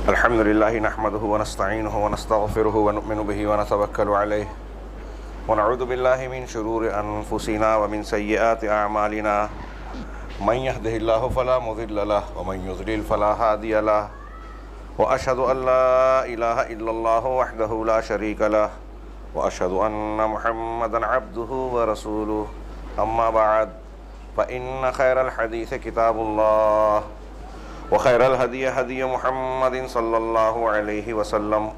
الحمد لله نحمده ونستعينه ونستغفره ونؤمن به ونتوكل عليه ونعوذ بالله من شرور أنفسنا ومن سيئات أعمالنا من يهده الله فلا مضل له ومن يضلل فلا هادي له وأشهد أن لا إله إلا الله وحده لا شريك له وأشهد أن محمدا عبده ورسوله أما بعد فإن خير الحديث كتاب الله وخير الهدي هدي محمد صلى الله عليه وسلم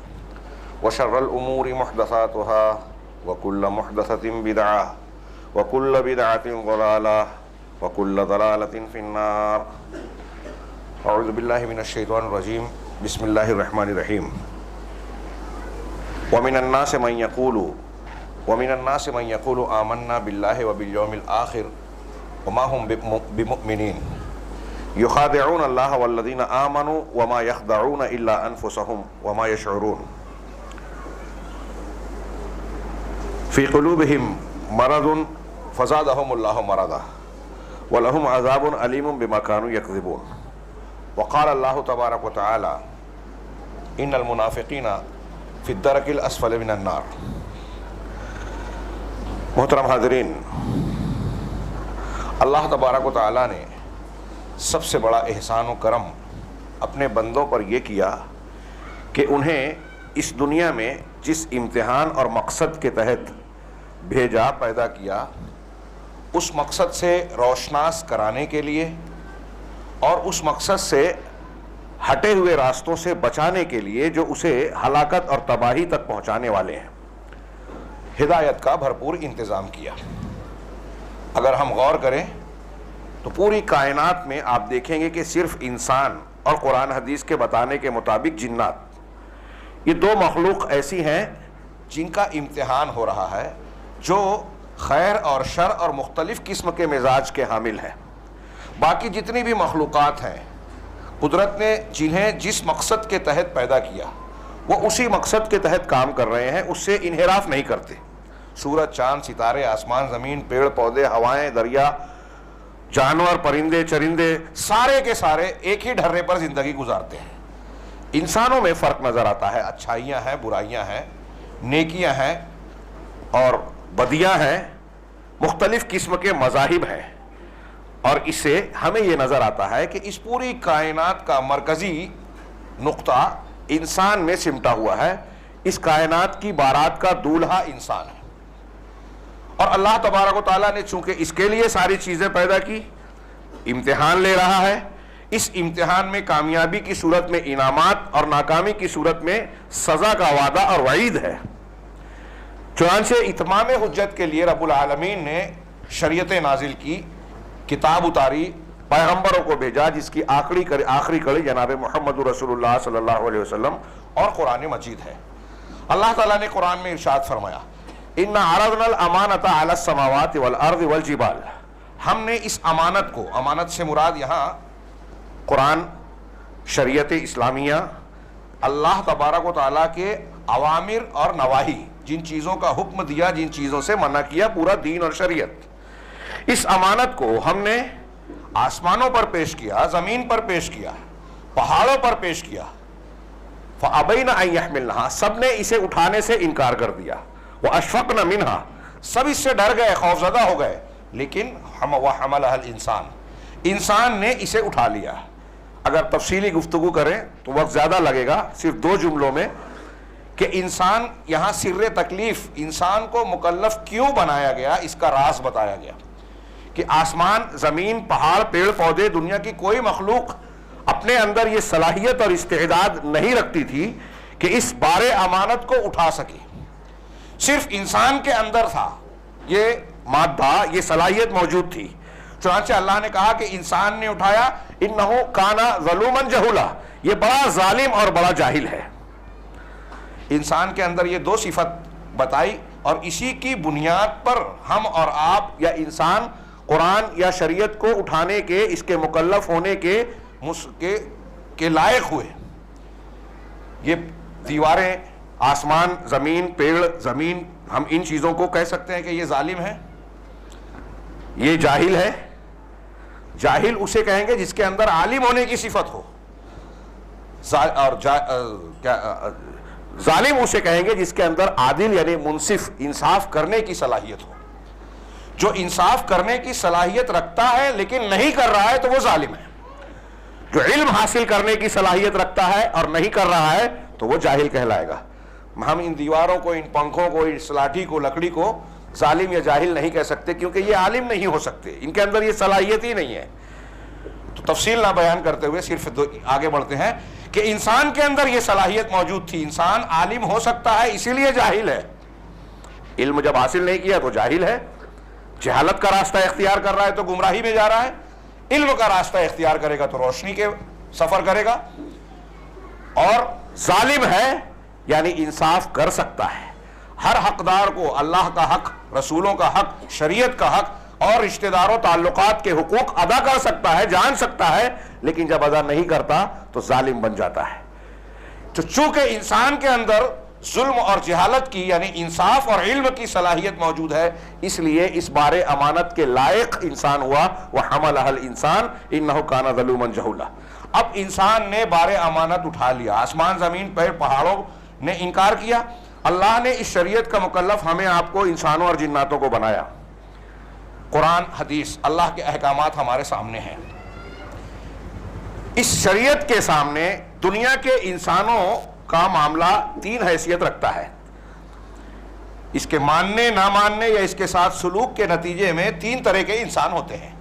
وشر الأمور محدثاتها وكل محدثة بدعة وكل بدعة ضلالة وكل ضلالة في النار. أعوذ بالله من الشيطان الرجيم. بسم الله الرحمن الرحيم. ومن الناس من يقول آمنا بالله وباليوم الآخر وما هم بمؤمنين يخادعون الله والذين آمنوا وما يخدعون إلا أنفسهم وما يشعرون في قلوبهم مرض فزادهم الله مرضا ولهم عذاب أليم بما كانوا يكذبون. وقال الله تبارك وتعالى إن المنافقين في الدرك الأسفل من النار. محترم حاضرین، اللہ تبارک و تعالیٰ نے سب سے بڑا احسان و کرم اپنے بندوں پر یہ کیا کہ انہیں اس دنیا میں جس امتحان اور مقصد کے تحت بھیجا، پیدا کیا، اس مقصد سے روشناس کرانے کے لیے اور اس مقصد سے ہٹے ہوئے راستوں سے بچانے کے لیے جو اسے ہلاکت اور تباہی تک پہنچانے والے ہیں، ہدایت کا بھرپور انتظام کیا. اگر ہم غور کریں تو پوری کائنات میں آپ دیکھیں گے کہ صرف انسان اور قرآن حدیث کے بتانے کے مطابق جنات، یہ دو مخلوق ایسی ہیں جن کا امتحان ہو رہا ہے، جو خیر اور شر اور مختلف قسم کے مزاج کے حامل ہیں. باقی جتنی بھی مخلوقات ہیں، قدرت نے جنہیں جس مقصد کے تحت پیدا کیا وہ اسی مقصد کے تحت کام کر رہے ہیں، اس سے انحراف نہیں کرتے. سورج، چاند، ستارے، آسمان، زمین، پیڑ پودے، ہوائیں، دریا، جانور، پرندے، چرندے، سارے کے سارے ایک ہی ڈھرے پر زندگی گزارتے ہیں. انسانوں میں فرق نظر آتا ہے، اچھائیاں ہیں، برائیاں ہیں، نیکیاں ہیں اور بدیاں ہیں، مختلف قسم کے مذاہب ہیں. اور اس سے ہمیں یہ نظر آتا ہے کہ اس پوری کائنات کا مرکزی نقطہ انسان میں سمٹا ہوا ہے. اس کائنات کی بارات کا دولہا انسان ہے، اور اللہ تبارک و تعالیٰ نے چونکہ اس کے لیے ساری چیزیں پیدا کی، امتحان لے رہا ہے. اس امتحان میں کامیابی کی صورت میں انعامات اور ناکامی کی صورت میں سزا کا وعدہ اور وعید ہے. چنانچہ اتمام حجت کے لیے رب العالمین نے شریعت نازل کی، کتاب اتاری، پیغمبروں کو بھیجا، جس کی آخری کڑی جناب محمد رسول اللہ صلی اللہ علیہ وسلم اور قرآن مجید ہے. اللہ تعالیٰ نے قرآن میں ارشاد فرمایا، اِنَّا عَرَضْنَا الْأَمَانَةَ عَلَى السَّمَاوَاتِ وَالْأَرْضِ وَالْجِبَالِ. ہم نے اس امانت کو، امانت سے مراد یہاں قرآن، شریعت اسلامیہ، اللہ تبارک و تعالیٰ کے اوامر اور نواہی، جن چیزوں کا حکم دیا، جن چیزوں سے منع کیا، پورا دین اور شریعت، اس امانت کو ہم نے آسمانوں پر پیش کیا، زمین پر پیش کیا، پہاڑوں پر پیش کیا. فَأَبَيْنَ أَن يَحْمِلْنَهَا. سب نے اسے اٹھانے سے انکار کر دیا. وَأَشْفَقْنَ مِنْهَا. سب اس سے ڈر گئے، خوفزدہ ہو گئے. لیکن وَحَمَلَهَا الْإِنسان. انسان نے اسے اٹھا لیا. اگر تفصیلی گفتگو کریں تو وقت زیادہ لگے گا. صرف دو جملوں میں کہ انسان، یہاں سر تکلیف، انسان کو مکلف کیوں بنایا گیا، اس کا راز بتایا گیا کہ آسمان، زمین، پہاڑ، پیڑ پودے، دنیا کی کوئی مخلوق اپنے اندر یہ صلاحیت اور استعداد نہیں رکھتی تھی کہ اس بار امانت کو اٹھا سکے. صرف انسان کے اندر تھا یہ مادہ، یہ صلاحیت موجود تھی. چنانچہ اللہ نے کہا کہ انسان نے اٹھایا. انہو کانا ظلوما جہولا. یہ بڑا ظالم اور بڑا جاہل ہے. انسان کے اندر یہ دو صفت بتائی، اور اسی کی بنیاد پر ہم اور آپ یا انسان قرآن یا شریعت کو اٹھانے کے، اس کے مکلف ہونے کے لائق ہوئے. یہ دیواریں، آسمان، زمین، پیڑ، زمین، ہم ان چیزوں کو کہہ سکتے ہیں کہ یہ ظالم ہے، یہ جاہل ہے. جاہل اسے کہیں گے جس کے اندر عالم ہونے کی صفت ہو. اور ظالم اسے کہیں گے جس کے اندر عادل یعنی منصف انصاف کرنے کی صلاحیت ہو. جو انصاف کرنے کی صلاحیت رکھتا ہے لیکن نہیں کر رہا ہے تو وہ ظالم ہے. جو علم حاصل کرنے کی صلاحیت رکھتا ہے اور نہیں کر رہا ہے تو وہ جاہل کہلائے گا. ہم ان دیواروں کو، ان پنکھوں کو، اس لاٹھی کو، لکڑی کو ظالم یا جاہل نہیں کہہ سکتے کیونکہ یہ عالم نہیں ہو سکتے، ان کے اندر یہ صلاحیت ہی نہیں ہے. تو تفصیل نہ بیان کرتے ہوئے صرف آگے بڑھتے ہیں کہ انسان کے اندر یہ صلاحیت موجود تھی. انسان عالم ہو سکتا ہے اسی لیے جاہل ہے. علم جب حاصل نہیں کیا تو جاہل ہے. جہالت کا راستہ اختیار کر رہا ہے تو گمراہی میں جا رہا ہے. علم کا راستہ اختیار کرے گا تو روشنی کے سفر کرے گا. اور ظالم ہے یعنی انصاف کر سکتا ہے، ہر حقدار کو اللہ کا حق، رسولوں کا حق، شریعت کا حق اور رشتہ داروں تعلقات کے حقوق ادا کر سکتا ہے، جان سکتا ہے، لیکن جب ادا نہیں کرتا تو ظالم بن جاتا ہے. تو چونکہ انسان کے اندر ظلم اور جہالت کی یعنی انصاف اور علم کی صلاحیت موجود ہے، اس لیے اس بار امانت کے لائق انسان ہوا. وَحَمَلَهَا الْإِنسَانُ إِنَّهُ كَانَ ظَلُومًا جَهُولًا. اب انسان نے بار امانت اٹھا لیا، آسمان زمین پیڑ پہاڑوں نے انکار کیا. اللہ نے اس شریعت کا مکلف ہمیں آپ کو انسانوں اور جناتوں کو بنایا. قرآن حدیث اللہ کے احکامات ہمارے سامنے ہیں. اس شریعت کے سامنے دنیا کے انسانوں کا معاملہ تین حیثیت رکھتا ہے. اس کے ماننے نہ ماننے یا اس کے ساتھ سلوک کے نتیجے میں تین طرح کے انسان ہوتے ہیں.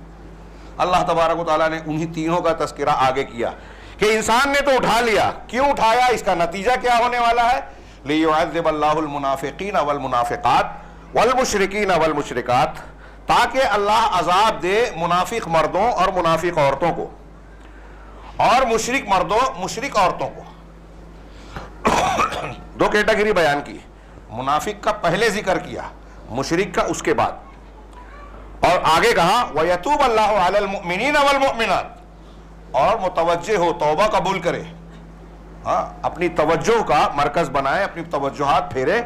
اللہ تبارک و تعالیٰ نے انہی تینوں کا تذکرہ آگے کیا کہ انسان نے تو اٹھا لیا، کیوں اٹھایا، اس کا نتیجہ کیا ہونے والا ہے. لِيُعَذِّبَ اللَّهُ الْمُنَافِقِينَ وَالْمُنَافِقَاتِ وَالْمُشْرِكِينَ وَالْمُشْرِكَاتِ، تاکہ اللہ عذاب دے منافق مردوں اور منافق عورتوں کو اور مشرک مردوں مشرک عورتوں کو. دو کیٹیگری بیان کی، منافق کا پہلے ذکر کیا، مشرک کا اس کے بعد، اور آگے کہا وَيَتُوبَ اللَّهُ عَلَى الْمُؤْمِنِينَ وَالْمُؤْمِنَاتِ، اور متوجہ ہو، توبہ قبول کرے، اپنی توجہ کا مرکز بنائے، اپنی توجہات پھیرے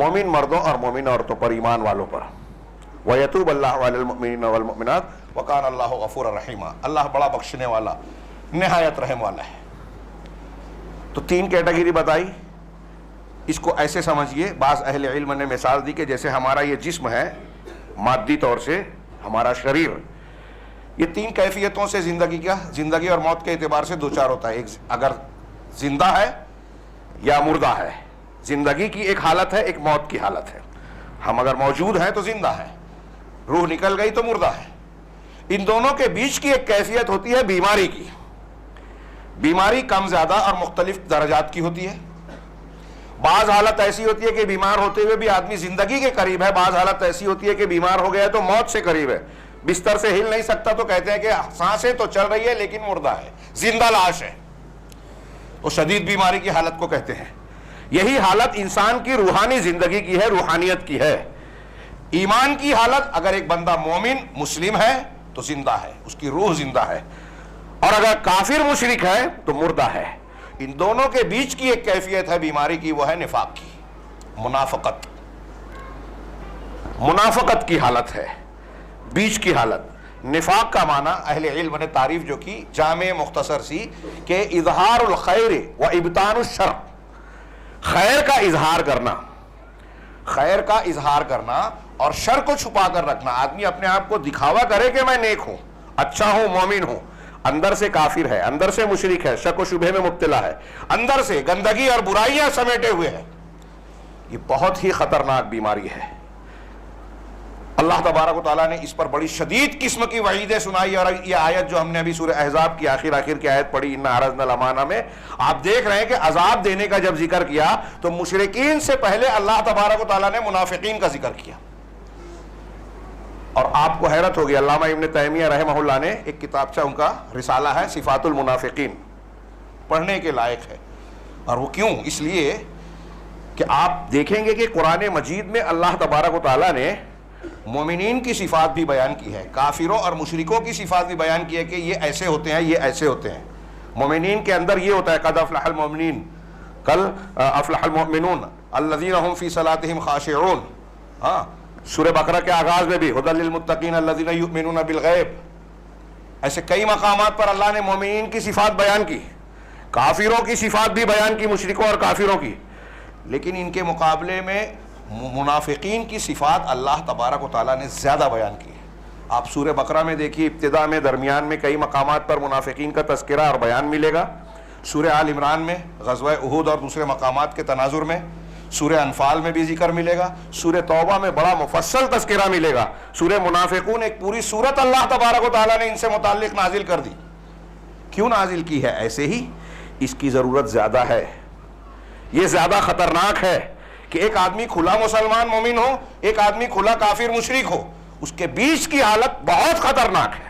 مومن مردوں اور مومن عورتوں پر، ایمان والوں پر. وَيَتُوبَ اللَّهُ عَلَى الْمُؤْمِنِينَ وَالْمُؤْمِنَاتِ وَكَانَ اللَّهُ غَفُورًا رَحِيمًا. اللہ بڑا بخشنے والا، نہایت رحم والا ہے. تو تین کیٹیگری بتائی. اس کو ایسے سمجھیے، بعض اہل علم نے مثال دی کہ جیسے ہمارا یہ جسم ہے مادی طور سے، ہمارا شریر، یہ تین کیفیتوں سے زندگی اور موت کے اعتبار سے دو چار ہوتا ہے. ایک اگر زندہ ہے یا مردہ ہے. زندگی کی ایک حالت ہے، ایک موت کی حالت ہے. ہم اگر موجود ہیں تو زندہ ہے، روح نکل گئی تو مردہ ہے. ان دونوں کے بیچ کی ایک کیفیت ہوتی ہے بیماری کی. بیماری کم زیادہ اور مختلف درجات کی ہوتی ہے. بعض حالت ایسی ہوتی ہے کہ بیمار ہوتے ہوئے بھی آدمی زندگی کے قریب ہے، بعض حالت ایسی ہوتی ہے کہ بیمار ہو گیا تو موت سے قریب ہے، بستر سے ہل نہیں سکتا تو کہتے ہیں کہ سانسیں تو چل رہی ہے لیکن مردہ ہے، زندہ لاش ہے. تو شدید بیماری کی حالت کو کہتے ہیں. یہی حالت انسان کی روحانی زندگی کی ہے، روحانیت کی ہے. ایمان کی حالت، اگر ایک بندہ مومن مسلم ہے تو زندہ ہے، اس کی روح زندہ ہے، اور اگر کافر مشرک ہے تو مردہ ہے. ان دونوں کے بیچ کی ایک کیفیت ہے بیماری کی، وہ ہے نفاق کی، منافقت. منافقت کی حالت ہے، بیچ کی حالت. نفاق کا معنی اہل علم نے تعریف جو کی جامع مختصر سی کہ اظہار الخیر و ابطان الشر، خیر کا اظہار کرنا، خیر کا اظہار کرنا اور شر کو چھپا کر رکھنا. آدمی اپنے آپ کو دکھاوا کرے کہ میں نیک ہوں، اچھا ہوں، مومن ہوں، اندر سے کافر ہے، اندر سے مشرک ہے، شک و شبہ میں مبتلا ہے، اندر سے گندگی اور برائیاں سمیٹے ہوئے ہے. یہ بہت ہی خطرناک بیماری ہے. اللہ تبارک و تعالیٰ نے اس پر بڑی شدید قسم کی وعیدیں سنائی. اور یہ آیت جو ہم نے ابھی سورہ احزاب کی آخر کی آیت پڑھی، اِنَّا عَرَضْنَا الْأَمَانَةَ میں، آپ دیکھ رہے ہیں کہ عذاب دینے کا جب ذکر کیا تو مشرکین سے پہلے اللہ تبارک و تعالیٰ نے منافقین کا ذکر کیا. اور آپ کو حیرت ہوگی، علامہ ابن تیمیہ رحمہ اللہ نے ایک کتابچہ، ان کا رسالہ ہے صفات المنافقین، پڑھنے کے لائق ہے. اور وہ کیوں؟ اس لیے کہ آپ دیکھیں گے کہ قرآن مجید میں اللہ تبارک و تعالیٰ نے مومنین کی صفات بھی بیان کی ہے، کافروں اور مشرکوں کی صفات بھی بیان کی ہے کہ یہ ایسے ہوتے ہیں، یہ ایسے ہوتے ہیں. مومنین کے اندر یہ ہوتا ہے قد افلح المؤمنین، کل افلح المؤمنون الذین هم فی صلاتهم خاشعون. سورہ بقرہ کے آغاز میں بھی ھدی للمتقین الذین یؤمنون بالغیب. ایسے کئی مقامات پر اللہ نے مومنین کی صفات بیان کی. کافروں کی صفات بھی بیان کی، مشرکوں اور کافروں کی، لیکن ان کے مقابلے میں منافقین کی صفات اللہ تبارک و تعالیٰ نے زیادہ بیان کی ہے۔ آپ سورہ بقرہ میں دیکھیے، ابتدا میں، درمیان میں کئی مقامات پر منافقین کا تذکرہ اور بیان ملے گا۔ سورہ آل عمران میں غزوہ احد اور دوسرے مقامات کے تناظر میں، سورہ انفال میں بھی ذکر ملے گا، سورہ توبہ میں بڑا مفصل تذکرہ ملے گا۔ سورہ منافقون ایک پوری سورت اللہ تبارک و تعالیٰ نے ان سے متعلق نازل کر دی۔ کیوں نازل کی ہے؟ ایسے ہی اس کی ضرورت زیادہ ہے، یہ زیادہ خطرناک ہے کہ ایک آدمی کھلا مسلمان مومن ہو، ایک آدمی کھلا کافر مشرک ہو، اس کے بیچ کی حالت بہت خطرناک ہے۔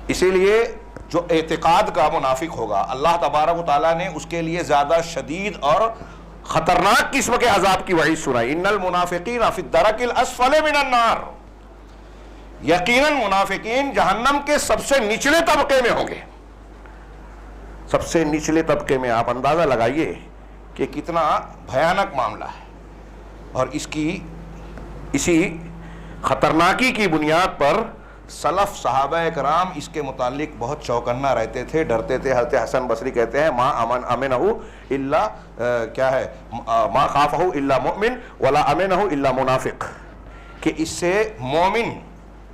اسی لیے جو اعتقاد کا منافق ہوگا، اللہ تبارک و تعالیٰ نے اس کے لیے زیادہ شدید اور خطرناک قسم کے عذاب کی وعید سنائی۔ ان المنافقین فی الدرک الاسفل من النار، یقیناً منافقین جہنم کے سب سے نچلے طبقے میں ہوں گے۔ سب سے نچلے طبقے میں، آپ اندازہ لگائیے کہ کتنا بھیانک معاملہ ہے۔ اور اسی خطرناکی کی بنیاد پر سلف صحابہ کرام اس کے متعلق بہت چوکنا رہتے تھے، ڈرتے تھے۔ حضرت حسن بصری کہتے ہیں ما امنہ الا کیا ہے، ما خافہ الا مؤمن ولا امنہ الا منافق، کہ اس سے مومن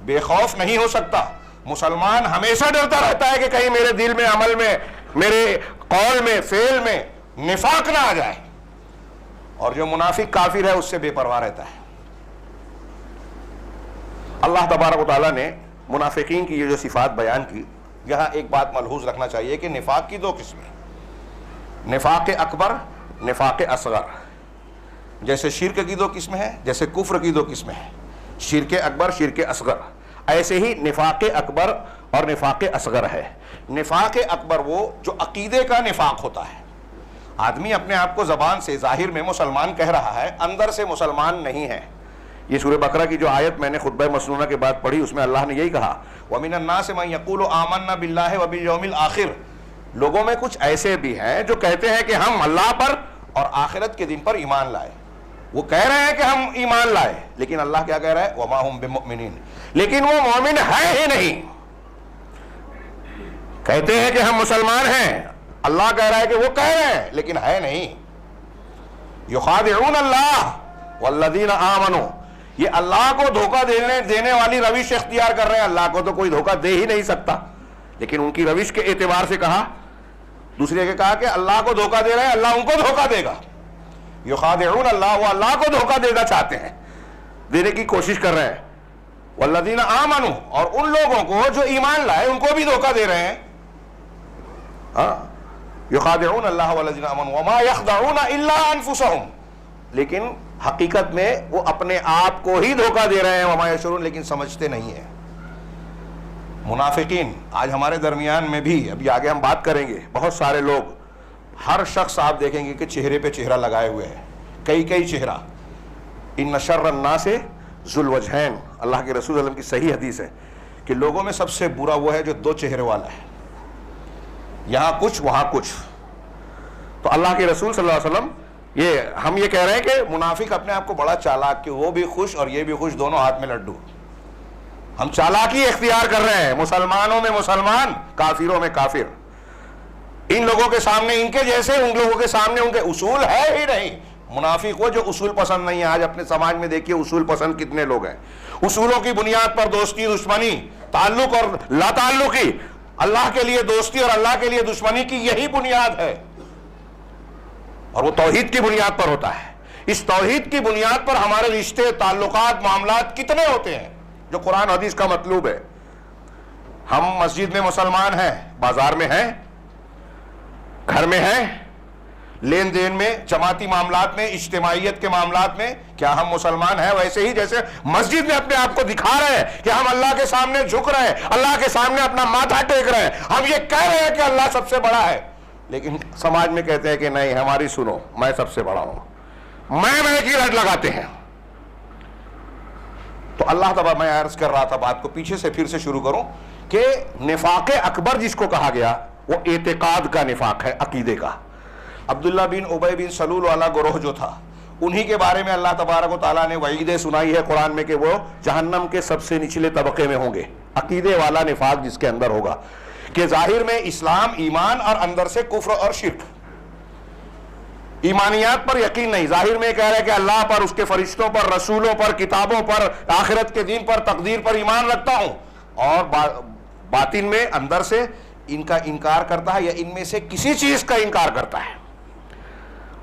بے خوف نہیں ہو سکتا، مسلمان ہمیشہ ڈرتا رہتا ہے کہ کہیں میرے دل میں، عمل میں، میرے قول میں، فعل میں نفاق نہ آ جائے، اور جو منافق کافر ہے اس سے بے پرواہ رہتا ہے۔ اللہ تبارک و تعالیٰ نے منافقین کی یہ جو صفات بیان کی، یہاں ایک بات ملحوظ رکھنا چاہیے کہ نفاق کی دو قسمیں، نفاق اکبر، نفاق اصغر۔ جیسے شرک کی دو قسمیں ہیں، جیسے کفر کی دو قسمیں ہیں، شرک اکبر، شرک اصغر، ایسے ہی نفاق اکبر اور نفاق اصغر ہے۔ نفاق اکبر وہ جو عقیدے کا نفاق ہوتا ہے، آدمی اپنے آپ کو زبان سے ظاہر میں مسلمان کہہ رہا ہے، اندر سے مسلمان نہیں ہے۔ یہ سورہ بقرہ کی جو آیت میں نے خطبہ مسنونہ کے بعد پڑھی، اس میں اللہ نے یہی کہا وَمِنَ النَّاسِ مَن يَقُولُ آمَنَّا بِاللَّهِ وَبِالْيَوْمِ الْآخِرِ، لوگوں میں کچھ ایسے بھی ہیں جو کہتے ہیں کہ ہم اللہ پر اور آخرت کے دن پر ایمان لائے۔ وہ کہہ رہے ہیں کہ ہم ایمان لائے، لیکن اللہ کیا کہہ رہا ہے وَمَا هُم بِمُؤْمِنِينَ، لیکن وہ مومن ہے ہی نہیں۔ کہتے ہیں کہ ہم مسلمان ہیں، اللہ کہہ رہا ہے کہ وہ کہہ رہے ہیں لیکن ہے نہیں۔ يُخَادِعُونَ اللَّهَ وَالَّذِينَ آمَنُوا، یہ اللہ کو دھوکہ دینے والی روش اختیار کر رہے ہیں۔ اللہ کو تو کوئی دھوکہ دے ہی نہیں سکتا، لیکن ان کی روش کے اعتبار سے کہا، دوسرے کے کہا کہ اللہ کو دھوکہ دے رہے ہیں، اللہ ان کو دھوکہ دے گا۔ یخادعون اللہ، وہ اللہ کو دھوکہ دینا چاہتے ہیں، دینے کی کوشش کر رہے ہیں۔ والذین آمنوا، اور ان لوگوں کو جو ایمان لائے ان کو بھی دھوکہ دے رہے ہیں۔ ہاں، یخادعون اللہ والذین آمنوا وما یخدعون الا انفسهم، لیکن حقیقت میں وہ اپنے آپ کو ہی دھوکہ دے رہے ہیں، وما یشعرون، لیکن سمجھتے نہیں ہیں۔ منافقین آج ہمارے درمیان میں بھی، ابھی آگے ہم بات کریں گے، بہت سارے لوگ، ہر شخص آپ دیکھیں گے کہ چہرے پہ چہرہ لگائے ہوئے ہیں، کئی چہرہ۔ ان شر الناس ذو الوجہین، اللہ کے رسول صلی اللہ علیہ وسلم کی صحیح حدیث ہے کہ لوگوں میں سب سے برا وہ ہے جو دو چہرے والا ہے، یہاں کچھ وہاں کچھ۔ تو اللہ کے رسول صلی اللہ علیہ وسلم، ہم یہ کہہ رہے ہیں کہ منافق اپنے آپ کو بڑا چالاک، کہ وہ بھی خوش اور یہ بھی خوش، دونوں ہاتھ میں لڈو۔ ہم چالاکی اختیار کر رہے ہیں، مسلمانوں میں مسلمان، کافروں میں کافر۔ ان لوگوں کے سامنے ان کے جیسے، ان لوگوں کے سامنے ان کے اصول ہے ہی نہیں۔ منافق وہ جو اصول پسند نہیں ہے۔ آج اپنے سماج میں دیکھیے اصول پسند کتنے لوگ ہیں، اصولوں کی بنیاد پر دوستی، دشمنی، تعلق اور لا تعلقی، اللہ کے لیے دوستی اور اللہ کے لیے دشمنی کی یہی بنیاد ہے، اور وہ توحید کی بنیاد پر ہوتا ہے۔ اس توحید کی بنیاد پر ہمارے رشتے، تعلقات، معاملات کتنے ہوتے ہیں جو قرآن حدیث کا مطلوب ہے۔ ہم مسجد میں مسلمان ہیں، بازار میں ہیں، گھر میں ہیں، لین دین میں، جماعتی معاملات میں، اجتماعیت کے معاملات میں، کیا ہم مسلمان ہیں؟ ویسے ہی جیسے مسجد میں اپنے آپ کو دکھا رہے ہیں کہ ہم اللہ کے سامنے جھک رہے ہیں، اللہ کے سامنے اپنا ماتھا ٹیک رہے ہیں، ہم یہ کہہ رہے ہیں کہ اللہ سب سے بڑا ہے، لیکن سماج میں کہتے ہیں کہ نہیں، ہماری سنو، میں سب سے بڑا ہوں، میں کی رٹ لگاتے ہیں۔ تو اللہ تعالیٰ، میں عرض کر رہا تھا بات کو پیچھے سے پھر سے شروع کروں کہ نفاق اکبر جس کو کہا گیا وہ اعتقاد کا نفاق ہے، عقیدے کا۔ عبداللہ بن ابی بن سلول والا گروہ جو تھا، انہی کے بارے میں اللہ تبارک و تعالیٰ نے وعیدیں سنائی ہے قرآن میں کہ وہ جہنم کے سب سے نچلے طبقے میں ہوں گے، عقیدے والا نفاق جس کے اندر ہوگا۔ کہ ظاہر میں اسلام ایمان اور اندر سے کفر اور شرک. ایمانیات پر یقین نہیں, ظاہر میں کہہ رہے کہ اللہ پر, اس کے فرشتوں پر, رسولوں پر, کتابوں پر, آخرت کے دین پر, تقدیر پر ایمان رکھتا ہوں, اور باطن میں اندر سے ان کا انکار کرتا ہے یا ان میں سے کسی چیز کا انکار کرتا ہے.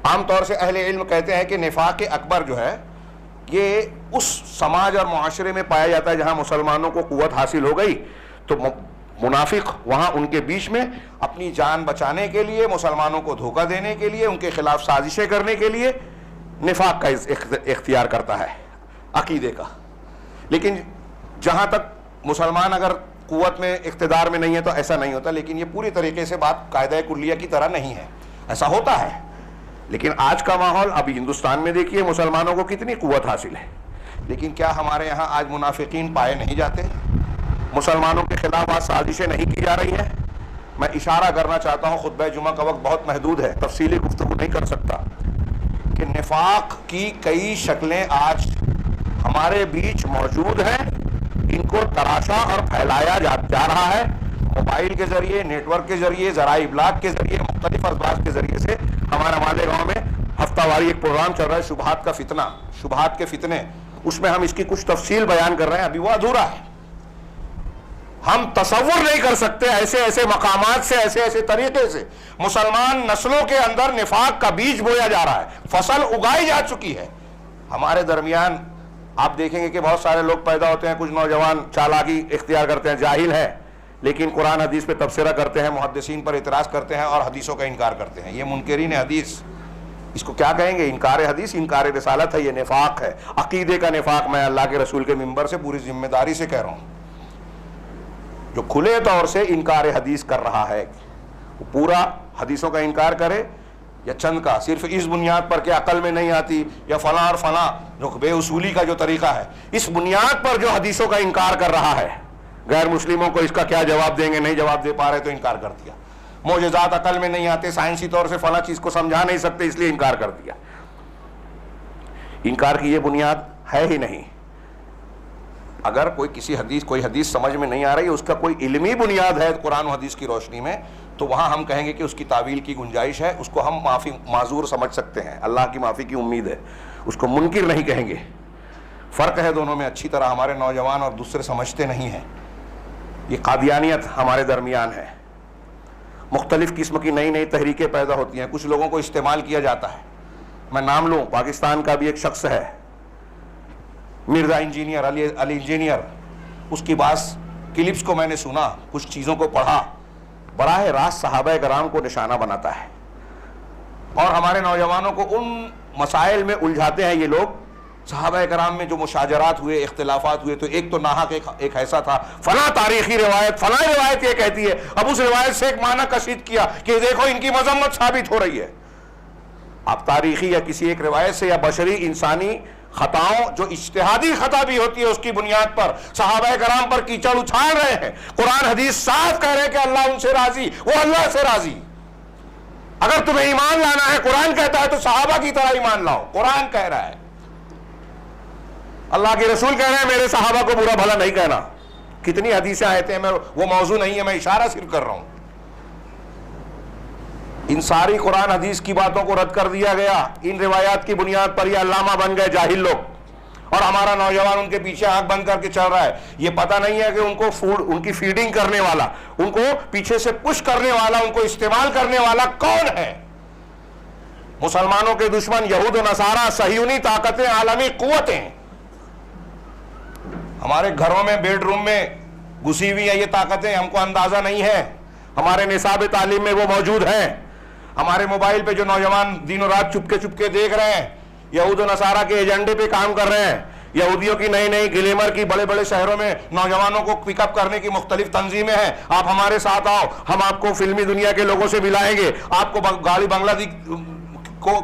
عام طور سے اہل علم کہتے ہیں کہ نفاق اکبر جو ہے یہ اس سماج اور معاشرے میں پایا جاتا ہے جہاں مسلمانوں کو قوت حاصل ہو گئی, تو منافق وہاں ان کے بیچ میں اپنی جان بچانے کے لیے, مسلمانوں کو دھوکہ دینے کے لیے, ان کے خلاف سازشیں کرنے کے لیے نفاق کا اختیار کرتا ہے عقیدے کا. لیکن جہاں تک مسلمان اگر قوت میں, اقتدار میں نہیں ہے تو ایسا نہیں ہوتا. لیکن یہ پوری طریقے سے بات قاعدہ کلیہ کی طرح نہیں ہے, ایسا ہوتا ہے. لیکن آج کا ماحول, ابھی ہندوستان میں دیکھیے مسلمانوں کو کتنی قوت حاصل ہے, لیکن کیا ہمارے یہاں آج منافقین پائے نہیں جاتے؟ مسلمانوں کے خلاف آج سازشیں نہیں کی جا رہی ہیں؟ میں اشارہ کرنا چاہتا ہوں, خطبہ جمعہ کا وقت بہت محدود ہے, تفصیلی گفتگو نہیں کر سکتا, کہ نفاق کی کئی شکلیں آج ہمارے بیچ موجود ہیں. ان کو تراشا اور پھیلایا جا رہا ہے موبائل کے ذریعے, نیٹ ورک کے ذریعے, ذرائع ابلاغ کے ذریعے, مختلف اسباب کے ذریعے سے. ہمارا مالیگاؤں میں ہفتہ واری ایک پروگرام چل رہا ہے, شبہات کا فتنہ, شبہات کے فتنے, اس میں ہم اس کی کچھ تفصیل بیان کر رہے ہیں, ابھی وہ ادھورا ہے. ہم تصور نہیں کر سکتے ایسے ایسے مقامات سے, ایسے ایسے طریقے سے مسلمان نسلوں کے اندر نفاق کا بیج بویا جا رہا ہے, فصل اگائی جا چکی ہے. ہمارے درمیان آپ دیکھیں گے کہ بہت سارے لوگ پیدا ہوتے ہیں, کچھ نوجوان چالاکی اختیار کرتے ہیں, جاہل ہیں, لیکن قرآن حدیث پہ تبصرہ کرتے ہیں, محدثین پر اعتراض کرتے ہیں اور حدیثوں کا انکار کرتے ہیں. یہ منکرین حدیث, اس کو کیا کہیں گے؟ انکار حدیث, انکار رسالت ہے, یہ نفاق ہے, عقیدے کا نفاق. میں اللہ کے رسول کے منبر سے پوری ذمہ داری سے کہہ رہا ہوں, جو کھلے طور سے انکار حدیث کر رہا ہے, وہ پورا حدیثوں کا انکار کرے یا چند کا, صرف اس بنیاد پر کہ عقل میں نہیں آتی یا فلاں اور فلاں, جو بے اصولی کا جو طریقہ ہے, اس بنیاد پر جو حدیثوں کا انکار کر رہا ہے, غیر مسلموں کو اس کا کیا جواب دیں گے؟ نہیں جواب دے پا رہے تو انکار کر دیا. معجزات عقل میں نہیں آتے, سائنسی طور سے فلاں چیز کو سمجھا نہیں سکتے, اس لیے انکار کر دیا. انکار کی یہ بنیاد ہے ہی نہیں. اگر کوئی حدیث سمجھ میں نہیں آ رہی, اس کا کوئی علمی بنیاد ہے قرآن و حدیث کی روشنی میں, تو وہاں ہم کہیں گے کہ اس کی تعویل کی گنجائش ہے, اس کو ہم معذور سمجھ سکتے ہیں, اللہ کی معافی کی امید ہے, اس کو منکر نہیں کہیں گے. فرق ہے دونوں میں اچھی طرح, ہمارے نوجوان اور دوسرے سمجھتے نہیں ہیں. یہ قادیانیت ہمارے درمیان ہے, مختلف قسم کی نئی نئی تحریکیں پیدا ہوتی ہیں, کچھ لوگوں کو استعمال کیا جاتا ہے. میں نام لوں, پاکستان کا بھی ایک شخص ہے مرزا انجینئر, علی انجینئر, اس کی بعض کلپس کو میں نے سنا, کچھ چیزوں کو پڑھا, براہ راست صحابہ کرام کو نشانہ بناتا ہے, اور ہمارے نوجوانوں کو ان مسائل میں الجھاتے ہیں یہ لوگ. صحابہ کرام میں جو مشاجرات ہوئے, اختلافات ہوئے, تو ایک تو ناحق ایک ایسا تھا, فلاں تاریخی روایت, فلاں روایت یہ کہتی ہے, اب اس روایت سے ایک معنی کشید کیا کہ دیکھو ان کی مذمت ثابت ہو رہی ہے. اب تاریخی یا کسی ایک روایت سے یا بشری انسانی خطاؤں, جو اجتہادی خطا بھی ہوتی ہے, اس کی بنیاد پر صحابہ کرام پر کیچڑ اچھال رہے ہیں. قرآن حدیث صاف کہہ رہے ہیں کہ اللہ ان سے راضی, وہ اللہ سے راضی. اگر تمہیں ایمان لانا ہے, قرآن کہتا ہے, تو صحابہ کی طرح ایمان لاؤ. قرآن کہہ رہا ہے, اللہ کے رسول کہہ رہے ہیں میرے صحابہ کو برا بھلا نہیں کہنا. کتنی حدیثیں آیتیں ہیں, وہ موضوع نہیں ہے, میں اشارہ صرف کر رہا ہوں. ان ساری قرآن حدیث کی باتوں کو رد کر دیا گیا ان روایات کی بنیاد پر. یہ علامہ بن گئے جاہل لوگ, اور ہمارا نوجوان ان کے پیچھے آنکھ بند کر کے چل رہا ہے. یہ پتہ نہیں ہے کہ ان کو ان کی فیڈنگ کرنے والا, ان کو پیچھے سے پش کرنے والا, ان کو استعمال کرنے والا کون ہے. مسلمانوں کے دشمن یہود و نصارہ, صہیونی طاقتیں, عالمی قوتیں. ہمارے گھروں میں, بیڈ روم میں گھسی ہوئی ہیں یہ طاقتیں, ہم کو اندازہ نہیں ہے. ہمارے نصاب تعلیم میں وہ موجود ہیں. ہمارے موبائل پہ جو نوجوان دن و رات چپ کے دیکھ رہے ہیں, یہود و نصارہ کے ایجنڈے پہ کام کر رہے ہیں. یہودیوں کی نئی نئی گلیمر کی بڑے بڑے شہروں میں نوجوانوں کو پک اپ کرنے کی مختلف تنظیمیں ہیں. آپ ہمارے ساتھ آؤ, ہم آپ کو فلمی دنیا کے لوگوں سے ملائیں گے, آپ کو گاڑی بنگلہ دیش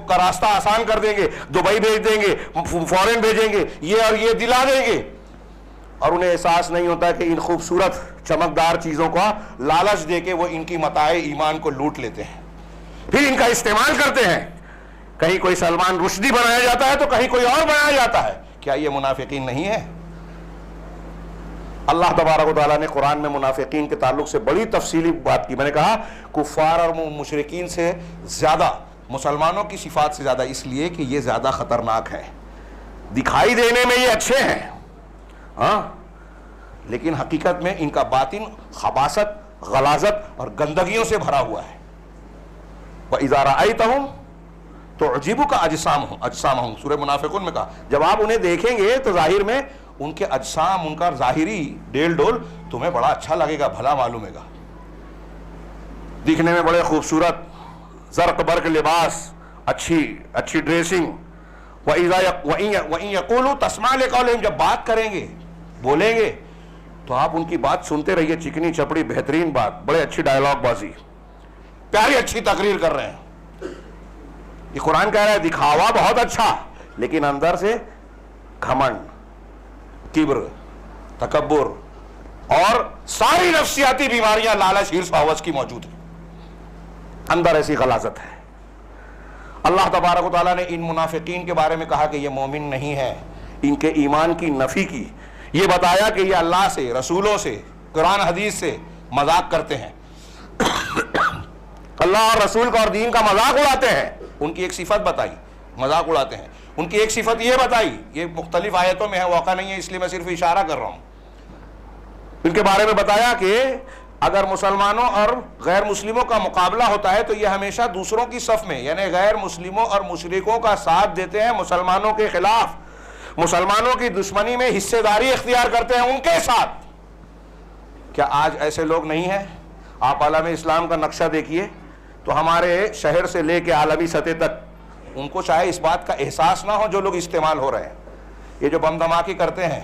کا راستہ آسان کر دیں گے, دبئی بھیج دیں گے, فورن بھیجیں گے, یہ اور یہ دلا دیں گے. اور انہیں احساس نہیں ہوتا کہ ان خوبصورت چمکدار چیزوں کا لالچ دے کے وہ ان کی متاع ایمان کو لوٹ لیتے ہیں, پھر ان کا استعمال کرتے ہیں. کہیں کوئی سلمان رشدی بنایا جاتا ہے تو کہیں کوئی اور بنایا جاتا ہے. کیا یہ منافقین نہیں ہے؟ اللہ تبارک و تعالیٰ نے قرآن میں منافقین کے تعلق سے بڑی تفصیلی بات کی. میں نے کہا کفار اور مشرکین سے زیادہ مسلمانوں کی صفات سے زیادہ اس لیے کہ یہ زیادہ خطرناک ہیں. دکھائی دینے میں یہ اچھے ہیں ہاں، لیکن حقیقت میں ان کا باطن خباثت، غلاظت اور گندگیوں سے بھرا ہوا ہے. وَإِذَا رَأَيْتَهُمْ تُعْجِبُكَ أَجْسَامُهُمْ سورہ منافقون میں کہا جب آپ انہیں دیکھیں گے تو ظاہر میں ان کے اجسام، ان کا ظاہری ڈیل ڈول تمہیں بڑا اچھا لگے گا، بھلا معلومے گا. دکھنے میں بڑے خوبصورت، زرق برق لباس، اچھی ڈریسنگ. وَإِن يَقُولُوا تَسْمَعْ لِقَوْلِهِمْ جب بات کریں گے، بولیں گے تو آپ ان کی بات سنتے رہیے، چکنی چپڑی بہترین بات، بڑے اچھی ڈائلاگ بازی، پیاری اچھی تقریر کر رہے ہیں. یہ قرآن کہہ رہا ہے دکھاوا بہت اچھا، لیکن اندر سے گھمنڈ، کبر، تکبر اور ساری نفسیاتی بیماریاں، لالچ، ہرس، ہوس کی موجود ہیں. اندر ایسی غلاظت ہے. اللہ تبارک و تعالیٰ نے ان منافقین کے بارے میں کہا کہ یہ مومن نہیں ہیں، ان کے ایمان کی نفی کی. یہ بتایا کہ یہ اللہ سے، رسولوں سے، قرآن حدیث سے مذاق کرتے ہیں، اللہ اور رسول کا اور دین کا مذاق اڑاتے ہیں. ان کی ایک صفت بتائی، مذاق اڑاتے ہیں. ان کی ایک صفت یہ بتائی، یہ مختلف آیتوں میں ہے، واقع نہیں ہے اس لیے میں صرف اشارہ کر رہا ہوں. ان کے بارے میں بتایا کہ اگر مسلمانوں اور غیر مسلموں کا مقابلہ ہوتا ہے تو یہ ہمیشہ دوسروں کی صف میں، یعنی غیر مسلموں اور مشرکوں کا ساتھ دیتے ہیں مسلمانوں کے خلاف، مسلمانوں کی دشمنی میں حصے داری اختیار کرتے ہیں ان کے ساتھ. کیا آج ایسے لوگ نہیں ہیں؟ آپ عالم اسلام کا نقشہ دیکھیے تو ہمارے شہر سے لے کے عالمی سطح تک ان کو چاہے اس بات کا احساس نہ ہو جو لوگ استعمال ہو رہے ہیں. یہ جو بم دھماکے کرتے ہیں،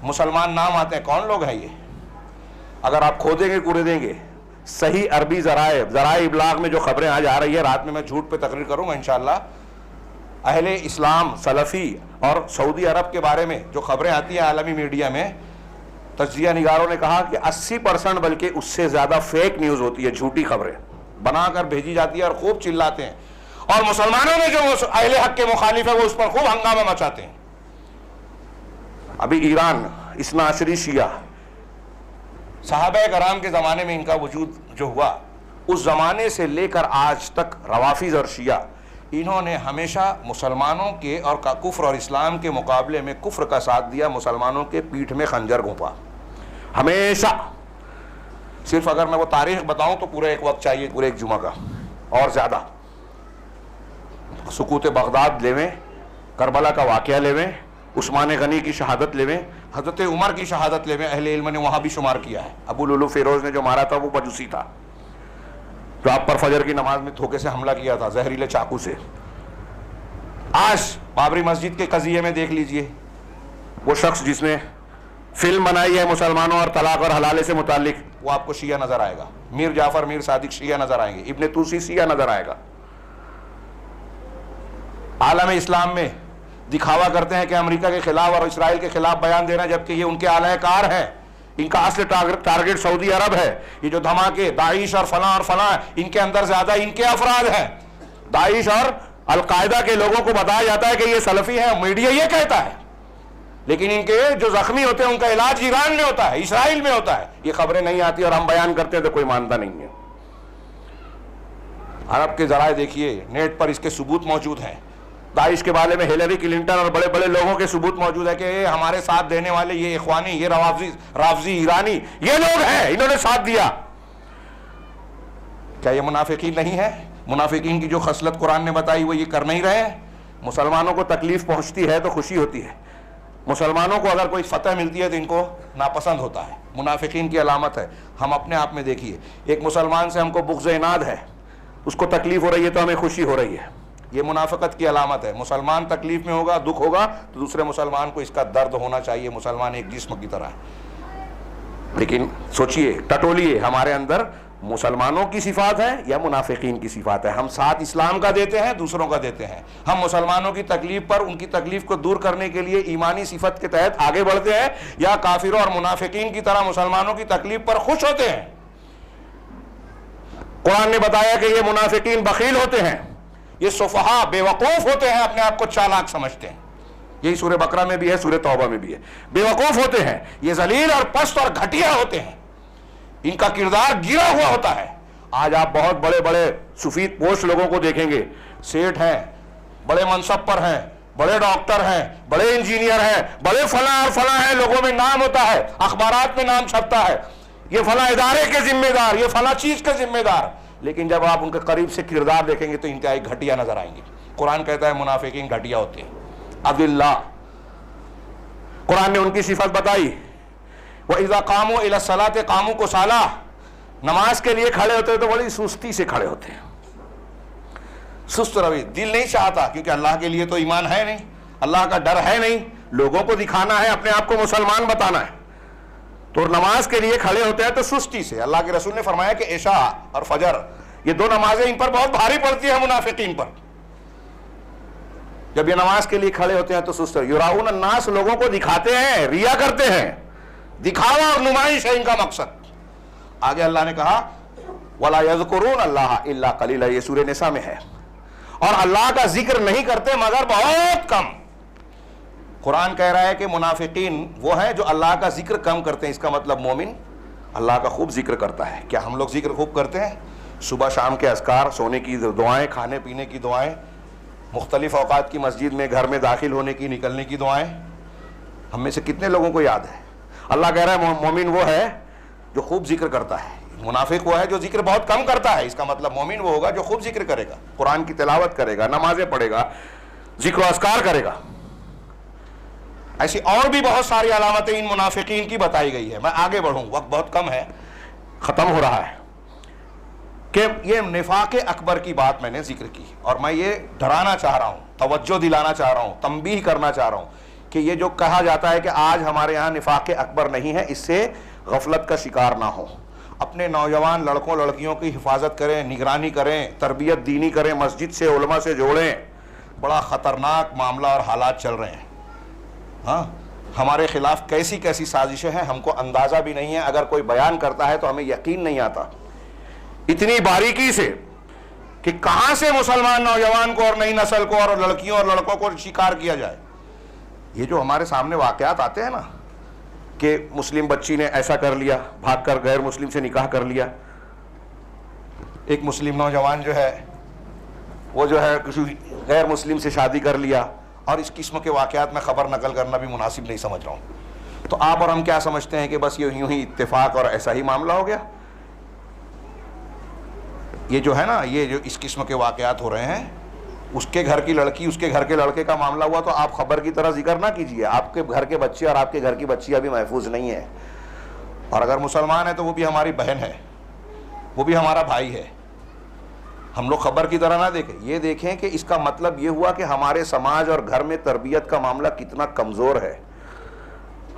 مسلمان نام آتے ہیں، کون لوگ ہیں یہ؟ اگر آپ کھودیں گے کوڑے دیں گے صحیح عربی ذرائع ابلاغ میں جو خبریں آج آ رہی ہے، رات میں میں جھوٹ پہ تقریر کروں گا انشاءاللہ، اہل اسلام، سلفی اور سعودی عرب کے بارے میں جو خبریں آتی ہیں عالمی میڈیا میں، تجزیہ نگاروں نے کہا کہ 80% بلکہ اس سے زیادہ فیک نیوز ہوتی ہے، جھوٹی خبریں بنا کر بھیجی جاتی ہے اور خوب چلاتے ہیں. اور مسلمانوں میں جو اہل حق کے مخالف ہے وہ اس پر خوب ہنگامہ مچاتے ہیں. ابھی ایران اثنا عشری شیعہ، صحابہ کرام کے زمانے میں ان کا وجود جو ہوا، اس زمانے سے لے کر آج تک روافض اور شیعہ انہوں نے ہمیشہ مسلمانوں کے اور کفر اور اسلام کے مقابلے میں کفر کا ساتھ دیا، مسلمانوں کے پیٹھ میں خنجر گھونپا ہمیشہ. صرف اگر میں وہ تاریخ بتاؤں تو پورا ایک وقت چاہیے، پورے ایک جمعہ کا اور زیادہ. سقوط بغداد لیویں، کربلا کا واقعہ لیویں، عثمان غنی کی شہادت لیویں، حضرت عمر کی شہادت لیویں، اہل علم نے وہاں بھی شمار کیا ہے. ابو لولو فیروز نے جو مارا تھا وہ مجوسی تھا، جو آپ پر فجر کی نماز میں دھوکے سے حملہ کیا تھا زہریلے چاقو سے. آج بابری مسجد کے قضیے میں دیکھ لیجئے، وہ شخص جس نے فلم بنائی ہے مسلمانوں اور طلاق اور حلالے سے متعلق، وہ آپ کو شیعہ نظر آئے گا. میر جعفر میر صادق شیعہ نظر آئیں گے، ابن توسی شیعہ نظر آئے گا. عالم اسلام میں دکھاوا کرتے ہیں کہ امریکہ کے خلاف اور اسرائیل کے خلاف بیان دینا، جبکہ یہ ان کے اعلی کار ہیں. ان کا اصل ٹارگٹ سعودی عرب ہے. یہ جو دھماکے داعش اور فلاں ان کے اندر زیادہ ان کے افراد ہیں. داعش اور القاعدہ کے لوگوں کو بتایا جاتا ہے کہ یہ سلفی ہیں، میڈیا یہ کہتا ہے، لیکن ان کے جو زخمی ہوتے ہیں ان کا علاج ایران میں ہوتا ہے، اسرائیل میں ہوتا ہے. یہ خبریں نہیں آتی اور ہم بیان کرتے ہیں تو کوئی مانتا نہیں ہے. عرب کے ذرائع دیکھیے، نیٹ پر اس کے ثبوت موجود ہیں. داعش کے بارے میں ہیلری کلنٹن اور بڑے بڑے لوگوں کے ثبوت موجود ہے کہ یہ ہمارے ساتھ دینے والے، یہ اخوانی، یہ رافضی ایرانی، یہ لوگ ہیں، انہوں نے ساتھ دیا. کیا یہ منافقین نہیں ہے؟ منافقین کی جو خصلت قرآن نے بتائی وہ یہ کر نہیں رہے ہیں. مسلمانوں کو تکلیف پہنچتی ہے تو خوشی ہوتی ہے، مسلمانوں کو اگر کوئی فتح ملتی ہے تو ان کو ناپسند ہوتا ہے. منافقین کی علامت ہے. ہم اپنے آپ میں دیکھیے، ایک مسلمان سے ہم کو بغض اناد ہے، اس کو تکلیف ہو رہی ہے تو ہمیں خوشی ہو رہی ہے. یہ منافقت کی علامت ہے. مسلمان تکلیف میں ہوگا، دکھ ہوگا تو دوسرے مسلمان کو اس کا درد ہونا چاہیے. مسلمان ایک جسم کی طرح ہے. لیکن سوچئے، ٹٹولیے، ہمارے اندر مسلمانوں کی صفات ہے یا منافقین کی صفات ہے؟ ہم ساتھ اسلام کا دیتے ہیں، دوسروں کا دیتے ہیں. ہم مسلمانوں کی تکلیف پر ان کی تکلیف کو دور کرنے کے لیے ایمانی صفت کے تحت آگے بڑھتے ہیں، یا کافروں اور منافقین کی طرح مسلمانوں کی تکلیف پر خوش ہوتے ہیں؟ قرآن نے بتایا کہ یہ منافقین بخیل ہوتے ہیں، یہ سفہا بے وقوف ہوتے ہیں، اپنے آپ کو چالاک سمجھتے ہیں. یہی سورہ بقرہ میں بھی ہے, سورہ توبہ میں بھی ہے. بیوقوف ہوتے ہیں, یہ ذلیل اور پست اور گھٹیا ہوتے ہیں, ان کا کردار گرا ہوا ہوتا ہے. آج آپ بہت بڑے بڑے سفید پوش لوگوں کو دیکھیں گے, سیٹ ہیں, بڑے منصب پر ہیں, بڑے ڈاکٹر ہیں, بڑے انجینئر ہیں, بڑے فلاں اور فلاں ہیں, لوگوں میں نام ہوتا ہے, اخبارات میں نام چھپتا ہے, یہ فلاں ادارے کے ذمہ دار, یہ فلاں چیز کے ذمہ دار. لیکن جب آپ ان کے قریب سے کردار دیکھیں گے تو انتہائی گھٹیا نظر آئیں گے. قرآن کہتا ہے منافقین گھٹیا ہوتے ہیں. عبداللہ, قرآن نے ان کی صفت بتائی, وَإِذَا قَامُوا إِلَى الصَّلَاةِ قَامُوا كُسَالَىٰ, نماز کے لیے کھڑے ہوتے ہیں تو بڑی سستی سے کھڑے ہوتے ہیں, سست روی, دل نہیں چاہتا, کیونکہ اللہ کے لیے تو ایمان ہے نہیں, اللہ کا ڈر ہے نہیں, لوگوں کو دکھانا ہے, اپنے آپ کو مسلمان بتانا ہے, تو نماز کے لیے کھڑے ہوتے ہیں تو سستی سے. اللہ کے رسول نے فرمایا کہ عشاء اور فجر یہ دو نمازیں ان پر بہت بھاری پڑتی ہیں منافقین پر. جب یہ نماز کے لیے کھڑے ہوتے ہیں تو سست. یراؤن الناس, لوگوں کو دکھاتے ہیں, ریا کرتے ہیں, دکھاوا اور نمائش ہے ان کا مقصد. آگے اللہ نے کہا وَلَا يَذْكُرُونَ اللَّهَ إِلَّا قَلِيلًا, یہ سورہ نساء میں ہے, اور اللہ کا ذکر نہیں کرتے مگر بہت کم. قرآن کہہ رہا ہے کہ منافقین وہ ہیں جو اللہ کا ذکر کم کرتے ہیں. اس کا مطلب مومن اللہ کا خوب ذکر کرتا ہے. کیا ہم لوگ ذکر خوب کرتے ہیں؟ صبح شام کے اذکار, سونے کی دعائیں, کھانے پینے کی دعائیں, مختلف اوقات کی مسجد میں گھر میں داخل ہونے کی, نکلنے کی دعائیں, ہم میں سے کتنے لوگوں کو یاد ہے؟ اللہ کہہ رہا ہے مومن وہ ہے جو خوب ذکر کرتا ہے, منافق وہ ہے جو ذکر بہت کم کرتا ہے. اس کا مطلب مومن وہ ہوگا جو خوب ذکر کرے گا, قرآن کی تلاوت کرے گا, نمازیں پڑھے گا, ذکر و اذکار کرے گا. ایسی اور بھی بہت ساری علامتیں ان منافقین کی بتائی گئی ہے. میں آگے بڑھوں, وقت بہت کم ہے, ختم ہو رہا ہے, کہ یہ نفاق اکبر کی بات میں نے ذکر کی, اور میں یہ ڈرانا چاہ رہا ہوں, توجہ دلانا چاہ رہا ہوں, تنبیہ کرنا چاہ رہا ہوں کہ یہ جو کہا جاتا ہے کہ آج ہمارے یہاں نفاق اکبر نہیں ہے, اس سے غفلت کا شکار نہ ہو. اپنے نوجوان لڑکوں لڑکیوں کی حفاظت کریں, نگرانی کریں, تربیت دینی کریں, مسجد سے علماء سے جوڑیں. بڑا خطرناک معاملہ اور حالات چل رہے ہیں. ہاں, ہمارے خلاف کیسی کیسی سازشیں ہیں ہم کو اندازہ بھی نہیں ہے. اگر کوئی بیان کرتا ہے تو ہمیں یقین نہیں آتا اتنی باریکی سے کہ کہاں سے مسلمان نوجوان کو اور نئی نسل کو اور لڑکیوں اور لڑکوں کو شکار کیا جائے. یہ جو ہمارے سامنے واقعات آتے ہیں نا, کہ مسلم بچی نے ایسا کر لیا, بھاگ کر غیر مسلم سے نکاح کر لیا, ایک مسلم نوجوان جو ہے وہ جو ہے کسی غیر مسلم سے شادی کر لیا, اور اس قسم کے واقعات میں خبر نقل کرنا بھی مناسب نہیں سمجھ رہا ہوں. تو آپ اور ہم کیا سمجھتے ہیں کہ بس یہ یوں ہی اتفاق اور ایسا ہی معاملہ ہو گیا؟ یہ جو ہے نا, یہ جو اس قسم کے واقعات ہو رہے ہیں, اس کے گھر کی لڑکی اس کے گھر کے لڑکے کا معاملہ ہوا تو آپ خبر کی طرح ذکر نہ کیجئے. آپ کے گھر کے بچے اور آپ کے گھر کی بچی ابھی محفوظ نہیں ہے, اور اگر مسلمان ہے تو وہ بھی ہماری بہن ہے, وہ بھی ہمارا بھائی ہے. ہم لوگ خبر کی طرح نہ دیکھیں, یہ دیکھیں کہ اس کا مطلب یہ ہوا کہ ہمارے سماج اور گھر میں تربیت کا معاملہ کتنا کمزور ہے.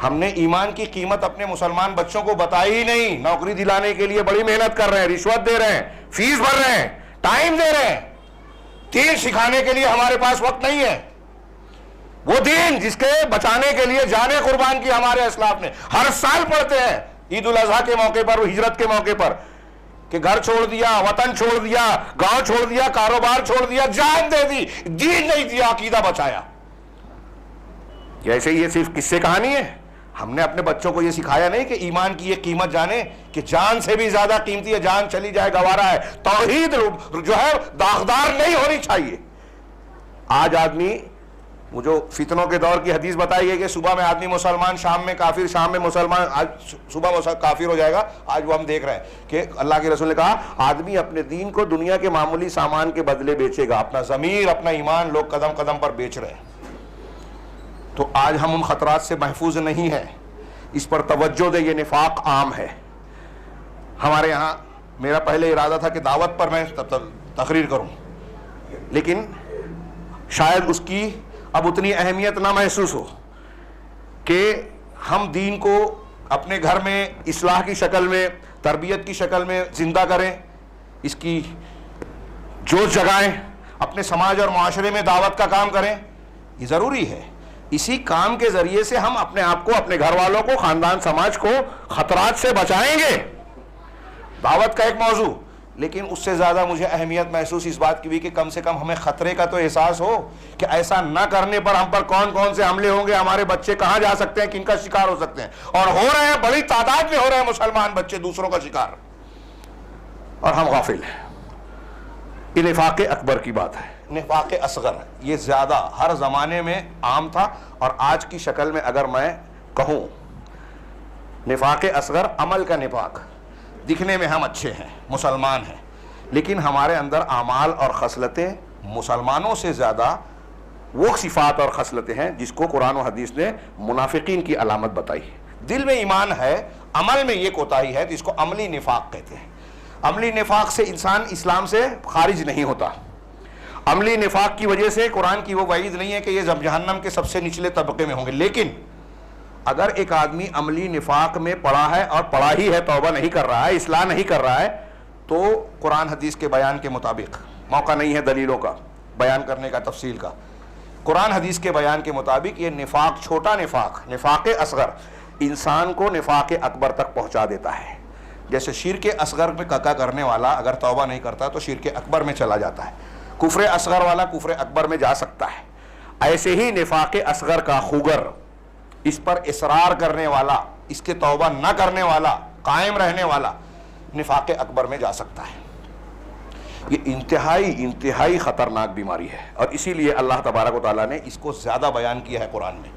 ہم نے ایمان کی قیمت اپنے مسلمان بچوں کو بتائی ہی نہیں. نوکری دلانے کے لیے بڑی محنت کر رہے ہیں, رشوت دے رہے ہیں, فیس بھر رہے ہیں, ٹائم دے رہے ہیں. دین سکھانے کے لیے ہمارے پاس وقت نہیں ہے. وہ دین جس کے بچانے کے لیے جانیں قربان کی ہمارے اسلاف نے. ہر سال پڑھتے ہیں عید الاضحیٰ کے موقع پر, ہجرت کے موقع پر, کہ گھر چھوڑ دیا, وطن چھوڑ دیا, گاؤں چھوڑ دیا, کاروبار چھوڑ دیا, جان دے دی, دین نہیں دیا, عقیدہ بچایا. جیسے یہ صرف قصے کہانی ہے. ہم نے اپنے بچوں کو یہ سکھایا نہیں کہ ایمان کی یہ قیمت جانے کہ جان سے بھی زیادہ قیمتی ہے, جان چلی جائے گوارا ہے. توحید جو ہے داغدار نہیں ہونی چاہیے. آج آدمی, وہ جو فتنوں کے دور کی حدیث بتائی ہے کہ صبح میں آدمی مسلمان, شام میں کافر, شام میں مسلمان, آج صبح کافر ہو جائے گا. آج وہ ہم دیکھ رہے ہیں کہ اللہ کے رسول نے کہا آدمی اپنے دین کو دنیا کے معمولی سامان کے بدلے بیچے گا. اپنا ضمیر, اپنا ایمان لوگ قدم قدم پر بیچ رہے ہیں. تو آج ہم ان خطرات سے محفوظ نہیں ہیں, اس پر توجہ دے. یہ نفاق عام ہے ہمارے یہاں. میرا پہلے ارادہ تھا کہ دعوت پر میں تقریر کروں, لیکن شاید اس کی اب اتنی اہمیت نہ محسوس ہو کہ ہم دین کو اپنے گھر میں اصلاح کی شکل میں, تربیت کی شکل میں زندہ کریں, اس کی جوش جگائیں, اپنے سماج اور معاشرے میں دعوت کا کام کریں. یہ ضروری ہے. اسی کام کے ذریعے سے ہم اپنے آپ کو, اپنے گھر والوں کو, خاندان سماج کو خطرات سے بچائیں گے. دعوت کا ایک موضوع, لیکن اس سے زیادہ مجھے اہمیت محسوس اس بات کی بھی کہ کم سے کم ہمیں خطرے کا تو احساس ہو کہ ایسا نہ کرنے پر ہم پر کون کون سے حملے ہوں گے، ہمارے بچے کہاں جا سکتے ہیں، کن کا شکار ہو سکتے ہیں، اور ہو رہے ہیں، بڑی تعداد میں ہو رہے ہیں مسلمان بچے دوسروں کا شکار، اور ہم غافل ہیں۔ یہ نفاق اکبر کی بات ہے۔ نفاق اصغر یہ زیادہ ہر زمانے میں عام تھا، اور آج کی شکل میں اگر میں کہوں نفاق اصغر عمل کا نفاق، دکھنے میں ہم اچھے ہیں، مسلمان ہیں، لیکن ہمارے اندر اعمال اور خصلتیں مسلمانوں سے زیادہ وہ صفات اور خصلتیں ہیں جس کو قرآن و حدیث نے منافقین کی علامت بتائی ہے۔ دل میں ایمان ہے، عمل میں یہ کوتاہی ہے، جس کو عملی نفاق کہتے ہیں۔ عملی نفاق سے انسان اسلام سے خارج نہیں ہوتا۔ عملی نفاق کی وجہ سے قرآن کی وہ وعید نہیں ہے کہ یہ جہنم کے سب سے نچلے طبقے میں ہوں گے، لیکن اگر ایک آدمی عملی نفاق میں پڑا ہے اور پڑا ہی ہے، توبہ نہیں کر رہا ہے، اصلاح نہیں کر رہا ہے، تو قرآن حدیث کے بیان کے مطابق، موقع نہیں ہے دلیلوں کا بیان کرنے کا تفصیل کا، قرآن حدیث کے بیان کے مطابق یہ نفاق، چھوٹا نفاق، نفاق اصغر، انسان کو نفاق اکبر تک پہنچا دیتا ہے۔ جیسے شرک اصغر میں ککا کرنے والا اگر توبہ نہیں کرتا تو شرک اکبر میں چلا جاتا ہے، کفر اصغر والا کفر اکبر میں جا سکتا ہے، ایسے ہی نفاق اصغر کا خوگر، اس پر اصرار کرنے والا، اس کے توبہ نہ کرنے والا، قائم رہنے والا، نفاق اکبر میں جا سکتا ہے۔ یہ انتہائی خطرناک بیماری ہے، اور اسی لیے اللہ تبارک و تعالیٰ نے اس کو زیادہ بیان کیا ہے قرآن میں،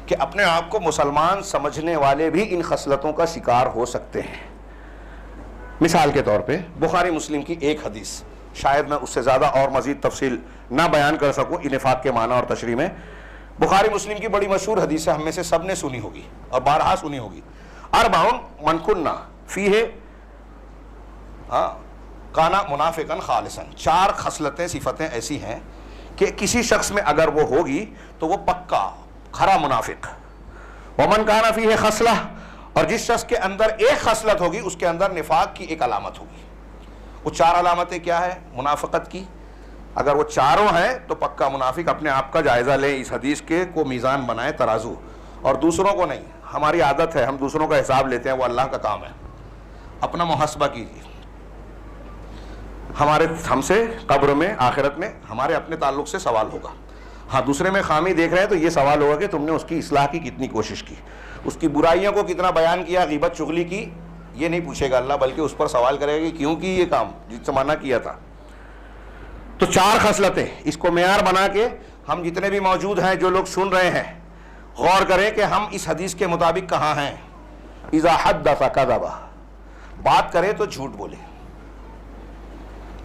کہ اپنے آپ کو مسلمان سمجھنے والے بھی ان خصلتوں کا شکار ہو سکتے ہیں۔ مثال کے طور پہ بخاری مسلم کی ایک حدیث، شاید میں اس سے زیادہ اور مزید تفصیل نہ بیان کر سکوں نفاق کے معنی اور تشریح میں۔ بخاری مسلم کی بڑی مشہور حدیث ہے، ہم میں سے سب نے سنی ہوگی اور بارہا سنی ہوگی، اربعٌ من کنا فیہ کان منافقا خالصا، چار خصلتیں، صفتیں ایسی ہیں کہ کسی شخص میں اگر وہ ہوگی تو وہ پکا کھرا منافق۔ ومن کان فیہ خصلہ، اور جس شخص کے اندر ایک خصلت ہوگی اس کے اندر نفاق کی ایک علامت ہوگی۔ وہ چار علامتیں کیا ہے منافقت کی؟ اگر وہ چاروں ہیں تو پکا منافق۔ اپنے آپ کا جائزہ لیں، اس حدیث کے کو میزان بنائیں، ترازو، اور دوسروں کو نہیں۔ ہماری عادت ہے، ہم دوسروں کا حساب لیتے ہیں، وہ اللہ کا کام ہے۔ اپنا محاسبہ کیجیے، ہم سے قبر میں، آخرت میں ہمارے اپنے تعلق سے سوال ہوگا۔ ہاں، دوسرے میں خامی دیکھ رہے ہیں تو یہ سوال ہوگا کہ تم نے اس کی اصلاح کی کتنی کوشش کی، اس کی برائیوں کو کتنا بیان کیا، غیبت چغلی کی، یہ نہیں پوچھے گا اللہ، بلکہ اس پر سوال کرے گا کہ کیوں کی یہ کام جس سے منع کیا تھا۔ تو چار خصلتیں، اس کو معیار بنا کے ہم جتنے بھی موجود ہیں، جو لوگ سن رہے ہیں، غور کریں کہ ہم اس حدیث کے مطابق کہاں ہیں۔ اذا حدث کذب، بات کرے تو جھوٹ بولے،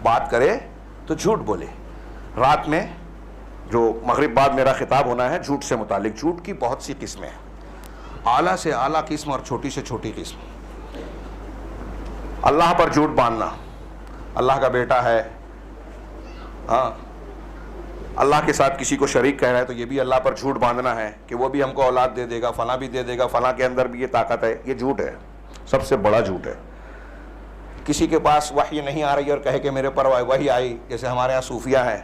بات کرے تو جھوٹ بولے۔ رات میں جو مغرب بعد میرا خطاب ہونا ہے جھوٹ سے متعلق، جھوٹ کی بہت سی قسمیں ہیں، اعلیٰ سے اعلیٰ قسم اور چھوٹی سے چھوٹی قسم۔ اللہ پر جھوٹ باندھنا، اللہ کا بیٹا ہے، ہاں اللہ کے ساتھ کسی کو شریک کہہ رہا ہے تو یہ بھی اللہ پر جھوٹ باندھنا ہے کہ وہ بھی ہم کو اولاد دے دے گا، فلاں بھی دے دے گا، فلاں کے اندر بھی یہ طاقت ہے، یہ جھوٹ ہے، سب سے بڑا جھوٹ ہے۔ کسی کے پاس وحی نہیں آ رہی اور کہے کہ میرے پر وحی آئی، جیسے ہمارے ہاں صوفیہ ہیں،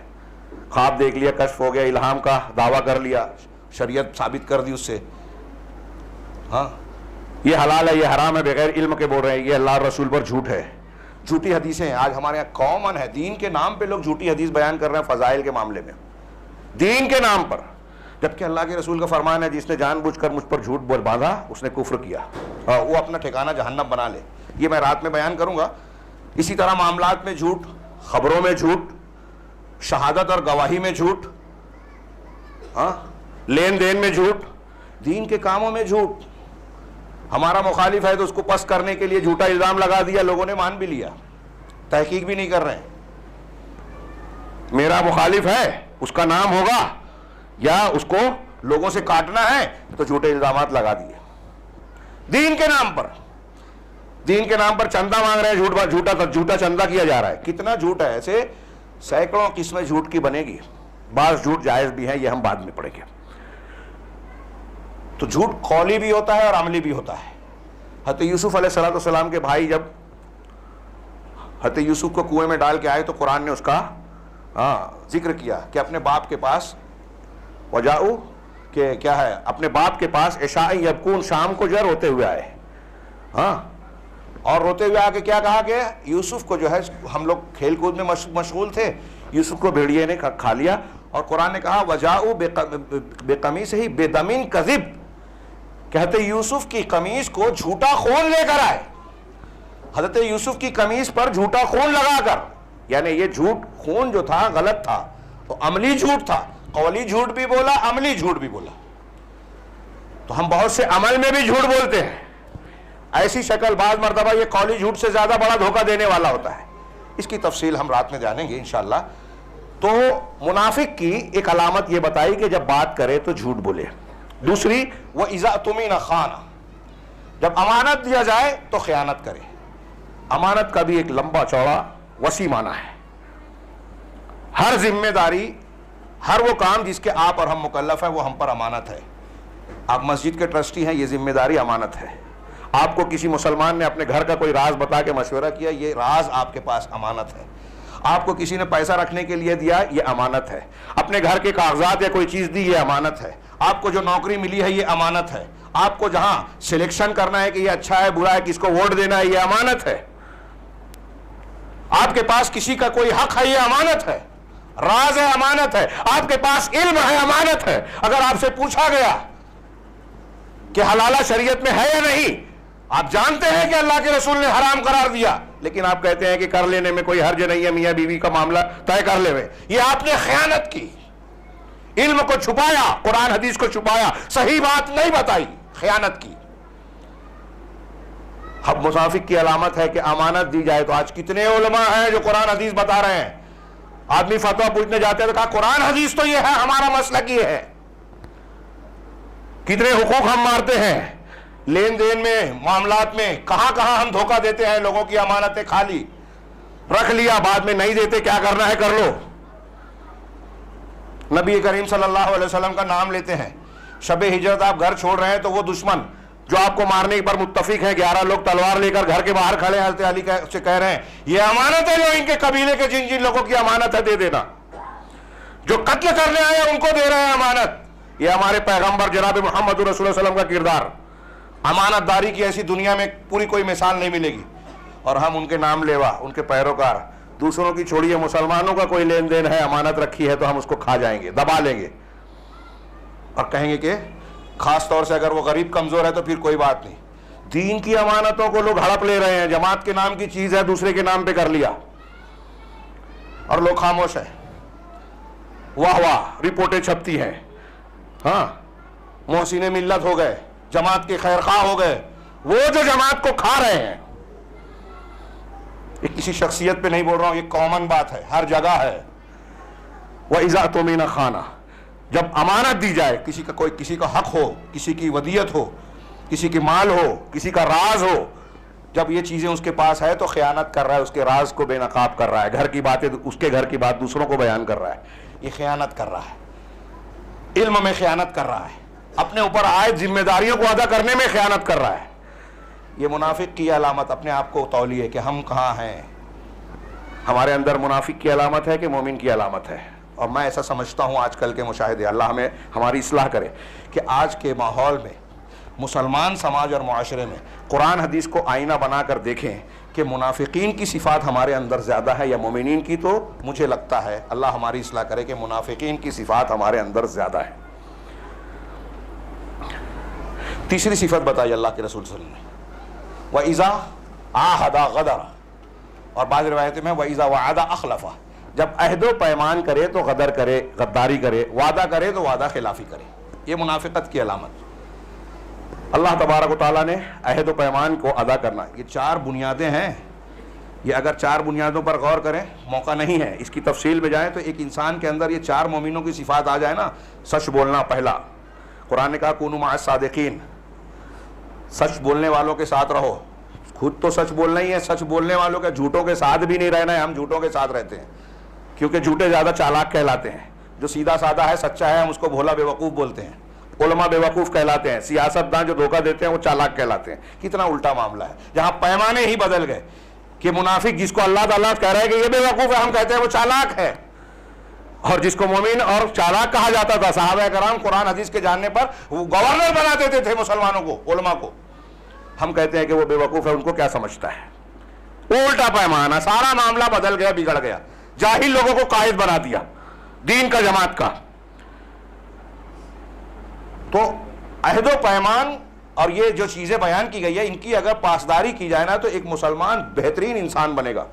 خواب دیکھ لیا، کشف ہو گیا، الہام کا دعویٰ کر لیا، شریعت ثابت کر دی اس سے، ہاں یہ حلال ہے، یہ حرام ہے، بغیر علم کے بول رہے ہیں، یہ اللہ اور رسول پر جھوٹ ہے۔ جھوٹی حدیثیں آج ہمارے یہاں کامن ہے، دین کے نام پہ لوگ جھوٹی حدیث بیان کر رہے ہیں فضائل کے معاملے میں، دین کے نام پر، جبکہ اللہ کے رسول کا فرمان ہے جس نے جان بوجھ کر مجھ پر جھوٹ بول باندھا اس نے کفر کیا، وہ اپنا ٹھکانہ جہنم بنا لے۔ یہ میں رات میں بیان کروں گا۔ اسی طرح معاملات میں جھوٹ، خبروں میں جھوٹ، شہادت اور گواہی میں جھوٹ، ہاں لین دین میں جھوٹ، دین کے کاموں میں جھوٹ۔ ہمارا مخالف ہے تو اس کو پس کرنے کے لیے جھوٹا الزام لگا دیا، لوگوں نے مان بھی لیا، تحقیق بھی نہیں کر رہے ہیں۔ میرا مخالف ہے، اس کا نام ہوگا یا اس کو لوگوں سے کاٹنا ہے تو جھوٹے الزامات لگا دیے دین کے نام پر۔ دین کے نام پر چندہ مانگ رہے ہیں، جھوٹا چندہ کیا جا رہا ہے۔ کتنا جھوٹ ہے، ایسے سینکڑوں قسمیں جھوٹ کی بنے گی۔ بعض جھوٹ جائز بھی ہیں، یہ ہم بعد میں پڑھیں گے۔ تو جھوٹ قولی بھی ہوتا ہے اور عملی بھی ہوتا ہے۔ حضرت یوسف علیہ السلام کے بھائی جب حضرت یوسف کو کنویں میں ڈال کے آئے تو قرآن نے اس کا ذکر کیا کہ اپنے باپ کے پاس وجاؤ، کہ کیا ہے، اپنے باپ کے پاس عشاء یبکون، شام کو جو روتے ہوئے آئے۔ ہاں اور روتے ہوئے آ کے کیا کہا کہ یوسف کو جو ہے ہم لوگ کھیل کود میں مشغول تھے, یوسف کو بھیڑیے نے کھا لیا. اور قرآن نے کہا وَجَاءُوا بِقَمِيصِهِ بِدَمٍ كَذِبٍ, کہتے یوسف کی قمیص کو جھوٹا خون لے کر آئے. حضرت یوسف کی قمیص پر جھوٹا خون لگا کر, یعنی یہ جھوٹ خون جو تھا غلط تھا, تو عملی جھوٹ تھا, قولی جھوٹ بھی بولا, عملی جھوٹ بھی بولا. تو ہم بہت سے عمل میں بھی جھوٹ بولتے ہیں. ایسی شکل بعض مرتبہ یہ قولی جھوٹ سے زیادہ بڑا دھوکہ دینے والا ہوتا ہے. اس کی تفصیل ہم رات میں جانیں گے انشاءاللہ. تو منافق کی ایک علامت یہ بتائی کہ جب بات کرے تو جھوٹ بولے. دوسری وَإِذَا اؤْتُمِنَ خَانَ, جب امانت دیا جائے تو خیانت کرے. امانت کا بھی ایک لمبا چوڑا وسیع معنی ہے. ہر ذمہ داری, ہر وہ کام جس کے آپ اور ہم مکلف ہیں وہ ہم پر امانت ہے. آپ مسجد کے ٹرسٹی ہیں, یہ ذمہ داری امانت ہے. آپ کو کسی مسلمان نے اپنے گھر کا کوئی راز بتا کے مشورہ کیا, یہ راز آپ کے پاس امانت ہے. آپ کو کسی نے پیسہ رکھنے کے لیے دیا, یہ امانت ہے. اپنے گھر کے کاغذات یا کوئی چیز دی, یہ امانت ہے. آپ کو جو نوکری ملی ہے یہ امانت ہے. آپ کو جہاں سلیکشن کرنا ہے کہ یہ اچھا ہے برا ہے, کس کو ووٹ دینا ہے, یہ امانت ہے. آپ کے پاس کسی کا کوئی حق ہے, یہ امانت ہے. راز ہے, امانت ہے. آپ کے پاس علم ہے, امانت ہے. اگر آپ سے پوچھا گیا کہ حلالہ شریعت میں ہے یا نہیں, آپ جانتے ہیں کہ اللہ کے رسول نے حرام قرار دیا, لیکن آپ کہتے ہیں کہ کر لینے میں کوئی حرج نہیں ہے, میاں بیوی کا معاملہ طے کر لے میں. یہ آپ نے خیانت کی, علم کو چھپایا, قرآن حدیث کو چھپایا, صحیح بات نہیں بتائی, خیانت کی. اب منافق کی علامت ہے کہ امانت دی جائے. تو آج کتنے علماء ہیں جو قرآن حدیث بتا رہے ہیں. آدمی فتویٰ پوچھنے جاتے ہیں تو کہا قرآن حدیث تو یہ ہے, ہمارا مسلک یہ ہے. کتنے حقوق ہم مارتے ہیں لین دین میں, معاملات میں, کہاں کہاں ہم دھوکہ دیتے ہیں. لوگوں کی امانتیں کھا لی, رکھ لیا, بعد میں نہیں دیتے, کیا کرنا ہے کر لو. نبی کریم صلی اللہ علیہ وسلم کا نام لیتے ہیں. شب ہجرت آپ گھر چھوڑ رہے ہیں تو وہ دشمن جو آپ کو مارنے پر متفق ہے, 11 لوگ تلوار لے کر گھر کے باہر کھڑے ہیں, حضرت علی سے کہہ رہے ہیں یہ امانت ہے جو ان کے قبیلے کے جن جن لوگوں کی امانت ہے دے دینا. جو قتل کرنے آئے ان کو دے رہے ہیں امانت. یہ ہمارے پیغمبر جناب محمد رسول اللہ صلی اللہ علیہ وسلم کا کردار. امانت داری کی ایسی دنیا میں پوری کوئی مثال نہیں ملے گی. اور ہم ان کے نام لیوا, ان کے پیروکار. دوسروں کی چھوڑیے, مسلمانوں کا کوئی لین دین ہے, امانت رکھی ہے تو ہم اس کو کھا جائیں گے, دبا لیں گے, اور کہیں گے کہ خاص طور سے اگر وہ غریب کمزور ہے تو پھر کوئی بات نہیں. دین کی امانتوں کو لوگ ہڑپ لے رہے ہیں. جماعت کے نام کی چیز ہے, دوسرے کے نام پہ کر لیا اور لوگ خاموش ہیں. واہ واہ رپورٹیں چھپتی ہیں. ہاں, محسن ملت ہو گئے, جماعت کے خیر خواہ ہو گئے, وہ جو جماعت کو کھا رہے ہیں. یہ کسی شخصیت پہ نہیں بول رہا ہوں, یہ کامن بات ہے, ہر جگہ ہے. وَإِذَا اؤْتُمِنَ خَانَ, جب امانت دی جائے, کسی کا کوئی کسی کا حق ہو, کسی کی ودیت ہو, کسی کی مال ہو, کسی کا راز ہو, جب یہ چیزیں اس کے پاس ہے تو خیانت کر رہا ہے, اس کے راز کو بے نقاب کر رہا ہے, گھر کی باتیں, اس کے گھر کی بات دوسروں کو بیان کر رہا ہے. یہ خیانت کر رہا ہے, علم میں خیانت کر رہا ہے, اپنے اوپر عائد ذمہ داریوں کو ادا کرنے میں خیانت کر رہا ہے. یہ منافق کی علامت اپنے آپ کو تولیے کہ ہم کہاں ہیں. ہمارے اندر منافق کی علامت ہے کہ مومن کی علامت ہے. اور میں ایسا سمجھتا ہوں آج کل کے مشاہدے, اللہ ہمیں ہماری اصلاح کرے, کہ آج کے ماحول میں مسلمان سماج اور معاشرے میں قرآن حدیث کو آئینہ بنا کر دیکھیں کہ منافقین کی صفات ہمارے اندر زیادہ ہے یا مومنین کی. تو مجھے لگتا ہے, اللہ ہماری اصلاح کرے, کہ منافقین کی صفات ہمارے اندر زیادہ ہے. تیسری صفت بتائی اللہ کے رسول صلی اللہ علیہ وسلم نے, وَإِذَا عَاهَدَ غَدَرَ, اور بعض روایتوں میں وَإِذَا وَعَدَ أَخْلَفَ, جب عہد و پیمان کرے تو غدر کرے, غداری کرے, وعدہ کرے تو وعدہ خلافی کرے. یہ منافقت کی علامت. اللہ تبارک و تعالیٰ نے عہد و پیمان کو ادا کرنا, یہ 4 بنیادیں ہیں. یہ اگر 4 بنیادوں پر غور کریں, موقع نہیں ہے اس کی تفصیل میں جائیں, تو ایک انسان کے اندر یہ 4 مومنوں کی صفات آ جائے نا. سچ بولنا پہلا, قرآن نے کہا کونوا مع الصادقین, سچ بولنے والوں کے ساتھ رہو. خود تو سچ بولنا ہی ہے, سچ بولنے والوں کے, جھوٹوں کے ساتھ بھی نہیں رہنا ہے. ہم جھوٹوں کے ساتھ رہتے ہیں کیونکہ جھوٹے زیادہ چالاک کہلاتے ہیں. جو سیدھا سادہ ہے, سچا ہے, ہم اس کو بھولا بے وقوف بولتے ہیں. علماء بے وقوف کہلاتے ہیں, سیاستدان جو دھوکہ دیتے ہیں وہ چالاک کہلاتے ہیں. کتنا الٹا معاملہ ہے, جہاں پیمانے ہی بدل گئے کہ منافق جس کو اللہ تعالیٰ کہہ رہا ہے کہ یہ بے وقوف ہے, ہم کہتے ہیں وہ چالاک ہے. اور جس کو مومن اور چالاک کہا جاتا تھا, صحابہ کرام قرآن حدیث کے جاننے پر وہ گورنر بنا دیتے تھے مسلمانوں کو, علماء کو. ہم کہتے ہیں کہ وہ بے وقوف ہے، ان کو کیا سمجھتا ہے، الٹا پیمانہ، سارا معاملہ بدل گیا، بگڑ گیا، جاہل لوگوں کو قائد بنا دیا دین کا، جماعت کا۔ تو عہد و پیمان اور یہ جو چیزیں بیان کی گئی ہے، ان کی اگر پاسداری کی جائے نا تو ایک مسلمان بہترین انسان بنے گا۔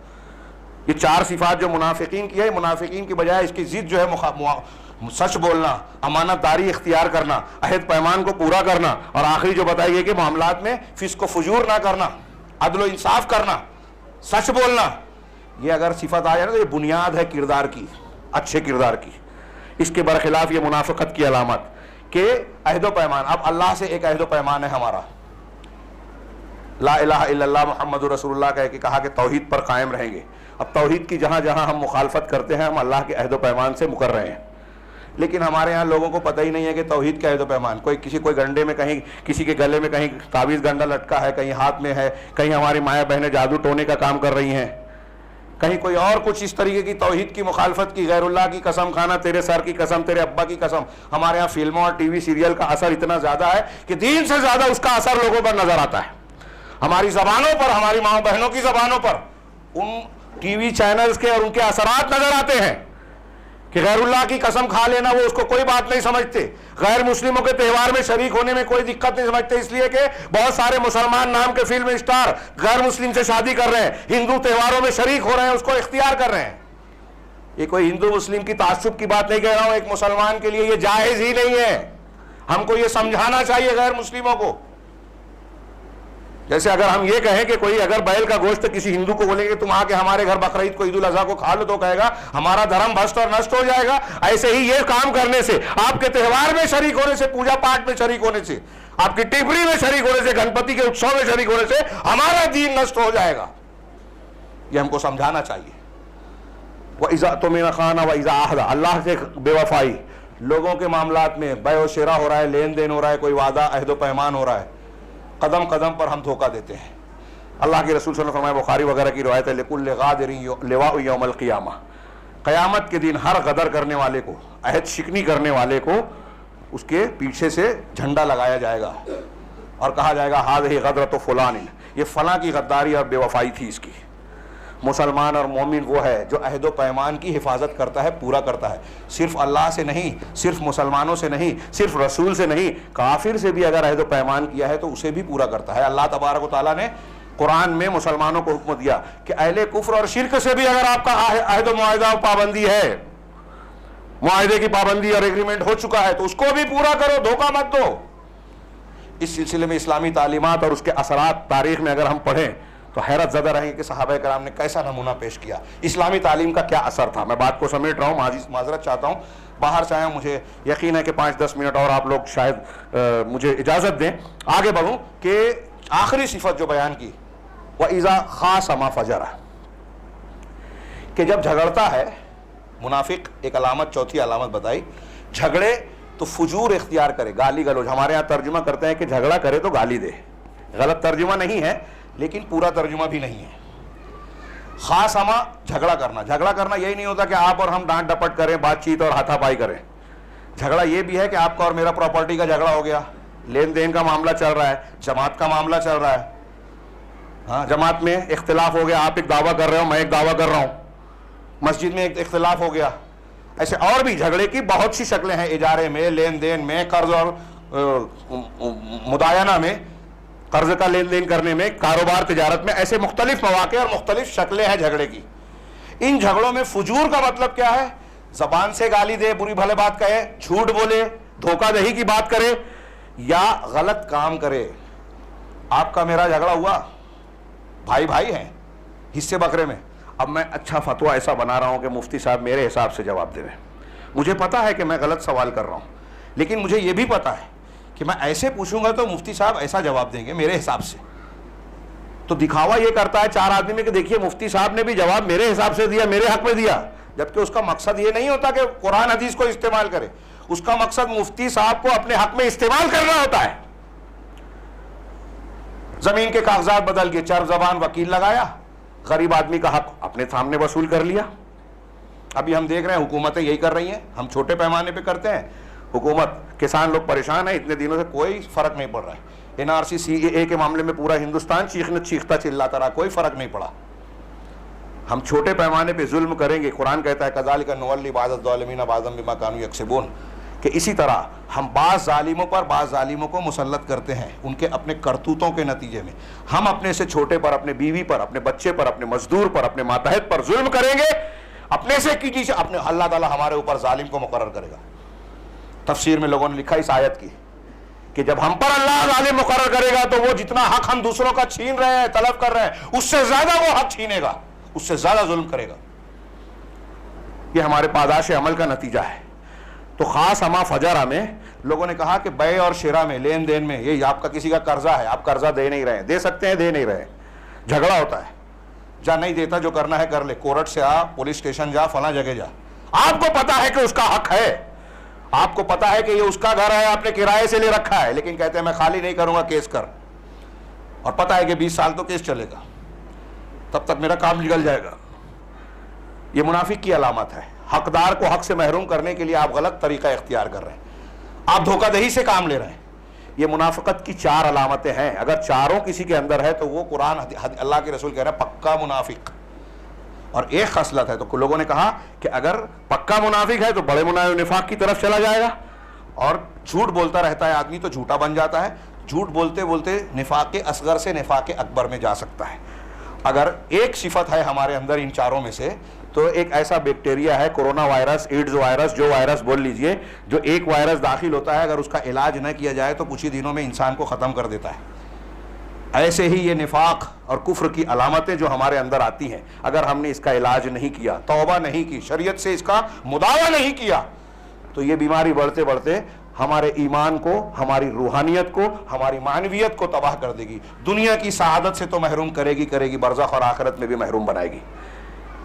یہ 4 صفات جو منافقین کی ہے، منافقین کی بجائے اس کی ضد جو ہے سچ بولنا، امانت داری اختیار کرنا، عہد پیمان کو پورا کرنا، اور آخری جو بتائی گئی کہ معاملات میں فسق و فجور نہ کرنا، عدل و انصاف کرنا، سچ بولنا، یہ اگر صفت آ جائے نا تو یہ بنیاد ہے کردار کی، اچھے کردار کی۔ اس کے برخلاف یہ منافقت کی علامت کہ عہد و پیمان، اب اللہ سے ایک عہد و پیمان ہے ہمارا، لا الہ الا اللہ محمد رسول اللہ کہہ کے کہا کہ توحید پر قائم رہیں گے۔ اب توحید کی جہاں جہاں ہم مخالفت کرتے ہیں، ہم اللہ کے عہد و پیمان سے مکر رہے ہیں، لیکن ہمارے ہاں لوگوں کو پتہ ہی نہیں ہے کہ توحید کا عہد و پیمان، کوئی گنڈے میں کہیں، کسی کے گلے میں کہیں تعویذ گنڈا لٹکا ہے، کہیں ہاتھ میں ہے، کہیں ہماری مائیں بہنیں جادو ٹونے کا کام کر رہی ہیں، کہیں کوئی اور کچھ اس طریقے کی توحید کی مخالفت کی، غیر اللہ کی قسم کھانا، تیرے سر کی قسم، تیرے ابا کی قسم۔ ہمارے ہاں فلموں اور ٹی وی سیریل کا اثر اتنا زیادہ ہے کہ دین سے زیادہ اس کا اثر لوگوں پر نظر آتا ہے، ہماری زبانوں پر، ہماری ماں بہنوں کی زبانوں پر ان ٹی وی چینلز کے اور ان کے اثرات نظر آتے ہیں کہ غیر اللہ کی قسم کھا لینا وہ اس کو کوئی بات نہیں سمجھتے، غیر مسلموں کے تہوار میں شریک ہونے میں کوئی دقت نہیں سمجھتے، اس لیے کہ بہت سارے مسلمان نام کے فلم اسٹار غیر مسلم سے شادی کر رہے ہیں، ہندو تہواروں میں شریک ہو رہے ہیں، اس کو اختیار کر رہے ہیں۔ یہ کوئی ہندو مسلم کی تعصب کی بات نہیں کہہ رہا ہوں، ایک مسلمان کے لیے یہ جائز ہی نہیں ہے، ہم کو یہ سمجھانا چاہیے غیر مسلموں کو۔ جیسے اگر ہم یہ کہیں کہ کوئی اگر بیل کا گوشت کسی ہندو کو بولیں گے تم آ کے ہمارے گھر بقرعید کو، عید الاضحیٰ کو کھا لو، تو کہے گا ہمارا دھرم بھسٹ اور نشٹ ہو جائے گا۔ ایسے ہی یہ کام کرنے سے، آپ کے تہوار میں شریک ہونے سے، پوجا پاٹ میں شریک ہونے سے، آپ کی ٹپری میں شریک ہونے سے، گنپتی کے اتسو میں شریک ہونے سے ہمارا دین نشٹ ہو جائے گا۔ یہ ہم کو سمجھانا چاہیے۔ وَإِذَا اؤْتُمِنَ خَانَ وَإِذَا عَهْدَ، اللہ سے بے وفائی، لوگوں کے معاملات میں بیع و شراء ہو رہا ہے، لین دین ہو رہا ہے، کوئی وعدہ عہد و پیمان ہو رہا ہے، قدم قدم پر ہم دھوکہ دیتے ہیں۔ اللہ کے رسول صلی اللہ علیہ وسلم فرمایا، بخاری وغیرہ کی روایت ہے، لِكُلِّ غَادِرٍ لِوَاءُ يَوْمَ الْقِيَامَةِ، قیامت کے دن ہر غدر کرنے والے کو، عہد شکنی کرنے والے کو اس کے پیچھے سے جھنڈا لگایا جائے گا اور کہا جائے گا هذه غدرۃ فلان، یہ فلاں کی غداری اور بے وفائی تھی اس کی۔ مسلمان اور مومن وہ ہے جو عہد و پیمان کی حفاظت کرتا ہے، پورا کرتا ہے، صرف اللہ سے نہیں، صرف مسلمانوں سے نہیں، صرف رسول سے نہیں، کافر سے بھی اگر عہد و پیمان کیا ہے تو اسے بھی پورا کرتا ہے۔ اللہ تبارک و تعالیٰ نے قرآن میں مسلمانوں کو حکم دیا کہ اہل کفر اور شرک سے بھی اگر آپ کا عہد و معاہدہ و پابندی ہے، معاہدے کی پابندی اور ایگریمنٹ ہو چکا ہے، تو اس کو بھی پورا کرو، دھوکہ مت دو۔ اس سلسلے میں اسلامی تعلیمات اور اس کے اثرات تاریخ میں اگر ہم پڑھیں تو حیرت زدہ رہیں کہ صحابہ کرام نے کیسا نمونہ پیش کیا، اسلامی تعلیم کا کیا اثر تھا۔ میں بات کو سمیٹ رہا ہوں، معذرت چاہتا ہوں، باہر سے آیا ہوں، مجھے یقین ہے کہ 5-10 منٹ اور آپ لوگ شاید مجھے اجازت دیں آگے بڑھوں کہ آخری صفت جو بیان کی، وَإِذَا خَاصَمَ فَجَرَ، کہ جب جھگڑتا ہے منافق، ایک علامت، چوتھی علامت بتائی، جھگڑے تو فجور اختیار کرے، گالی گلوچ۔ ہمارے ہاں ترجمہ کرتے ہیں کہ جھگڑا کرے تو گالی دے، غلط ترجمہ نہیں ہے لیکن پورا ترجمہ بھی نہیں ہے۔ خاصما جھگڑا کرنا، جھگڑا کرنا یہی نہیں ہوتا کہ آپ اور ہم ڈانٹ ڈپٹ کریں، بات چیت اور ہاتھا پائی کریں۔ جھگڑا یہ بھی ہے کہ آپ کا اور میرا پراپرٹی کا جھگڑا ہو گیا، لین دین کا معاملہ چل رہا ہے، جماعت کا معاملہ چل رہا ہے، ہاں جماعت میں اختلاف ہو گیا، آپ ایک دعویٰ کر رہے ہو، میں ایک دعویٰ کر رہا ہوں، مسجد میں ایک اختلاف ہو گیا۔ ایسے اور بھی جھگڑے کی بہت سی شکلیں ہیں، اجارے میں، لین دین میں، قرض اور مدائنہ میں، قرض کا لین دین کرنے میں، کاروبار تجارت میں، ایسے مختلف مواقع اور مختلف شکلیں ہیں جھگڑے کی۔ ان جھگڑوں میں فجور کا مطلب کیا ہے؟ زبان سے گالی دے، بری بھلے بات کہے، جھوٹ بولے، دھوکہ دہی کی بات کرے یا غلط کام کرے۔ آپ کا میرا جھگڑا ہوا، بھائی بھائی ہیں، حصے بکرے میں، اب میں اچھا فتویٰ ایسا بنا رہا ہوں کہ مفتی صاحب میرے حساب سے جواب دے رہے ہیں، مجھے پتا ہے کہ میں غلط سوال کر رہا ہوں، لیکن مجھے یہ بھی پتا ہے کہ میں ایسے پوچھوں گا تو مفتی صاحب ایسا جواب دیں گے میرے حساب سے۔ تو دکھاوا یہ کرتا ہے 4 آدمی میں کہ دیکھیے مفتی صاحب نے بھی جواب میرے حساب سے دیا، میرے حق میں دیا، جبکہ اس کا مقصد یہ نہیں ہوتا کہ قرآن حدیث کو استعمال کرے، اس کا مقصد مفتی صاحب کو اپنے حق میں استعمال کرنا ہوتا ہے۔ زمین کے کاغذات بدل گئے، چرب زبان وکیل لگایا، غریب آدمی کا حق اپنے سامنے وصول کر لیا۔ ابھی ہم دیکھ رہے ہیں حکومتیں یہی کر رہی ہیں، ہم چھوٹے پیمانے پہ کرتے ہیں، حکومت، کسان لوگ پریشان ہیں اتنے دنوں سے، کوئی فرق نہیں پڑ رہا ہے۔ NRC CAA کے معاملے میں پورا ہندوستان چیختا چلاتا رہا, کوئی فرق نہیں پڑا. ہم چھوٹے پیمانے پہ ظلم کریں گے, قرآن کہتا ہے کذالک نولی بعض الظالمین بعضا بما کانوا یکسبون, کہ اسی طرح ہم بعض ظالموں پر بعض ظالموں کو مسلط کرتے ہیں ان کے اپنے کرتوتوں کے نتیجے میں. ہم اپنے سے چھوٹے پر, اپنے بیوی پر, اپنے بچے پر, اپنے مزدور پر, اپنے ماتحت پر ظلم کریں گے, اپنے سے کی چیز اپنے, اللہ تعالیٰ ہمارے اوپر ظالم کو مقرر کرے گا. تفسیر میں لوگوں نے لکھا اس آیت کی کہ جب ہم پر اللہ ظالم مقرر کرے گا تو وہ جتنا حق ہم دوسروں کا چھین رہے ہیں, طلب کر رہے ہیں, اس سے زیادہ وہ حق چھینے گا, اس سے زیادہ ظلم کرے گا. یہ ہمارے پاداش عمل کا نتیجہ ہے. تو خاص ہما فجرہ میں لوگوں نے کہا کہ بے اور شرا میں, لین دین میں, یہ آپ کا کسی کا قرضہ ہے, آپ قرضہ دے نہیں رہے ہیں, دے سکتے ہیں دے نہیں رہے, جھگڑا ہوتا ہے, جا نہیں دیتا, جو کرنا ہے کر لے, کورٹ سے آ, پولیس اسٹیشن جا, فلاں جگہ جا. آپ کو پتا ہے کہ اس کا حق ہے, آپ کو پتا ہے کہ یہ اس کا گھر ہے, آپ نے کرائے سے لے رکھا ہے, لیکن کہتے ہیں میں خالی نہیں کروں گا, کیس کر. اور پتا ہے کہ 20 سال تو کیس چلے گا, تب تک میرا کام نکل جائے گا. یہ منافق کی علامت ہے. حقدار کو حق سے محروم کرنے کے لیے آپ غلط طریقہ اختیار کر رہے ہیں, آپ دھوکہ دہی سے کام لے رہے ہیں. یہ منافقت کی 4 علامتیں ہیں. اگر چاروں کسی کے اندر ہے تو وہ قرآن اللہ کے رسول کہہ رہے ہیں پکا منافق. اور ایک خصلت ہے, تو لوگوں نے کہا کہ اگر پکا منافق ہے تو بڑے نفاق کی طرف چلا جائے گا, اور جھوٹ بولتا رہتا ہے آدمی تو جھوٹا بن جاتا ہے, جھوٹ بولتے بولتے نفاق اصغر سے نفاق اکبر میں جا سکتا ہے. اگر ایک صفت ہے ہمارے اندر ان چاروں میں سے, تو ایک ایسا بیکٹیریا ہے, کورونا وائرس, ایڈز وائرس, جو وائرس بول لیجئے, جو ایک وائرس داخل ہوتا ہے, اگر اس کا علاج نہ کیا جائے تو کچھ ہی دنوں میں انسان کو ختم کر دیتا ہے. ایسے ہی یہ نفاق اور کفر کی علامتیں جو ہمارے اندر آتی ہیں, اگر ہم نے اس کا علاج نہیں کیا, توبہ نہیں کی, شریعت سے اس کا مداوع نہیں کیا, تو یہ بیماری بڑھتے بڑھتے ہمارے ایمان کو, ہماری روحانیت کو, ہماری معنویت کو تباہ کر دے گی. دنیا کی سعادت سے تو محروم کرے گی, برزخ اور آخرت میں بھی محروم بنائے گی.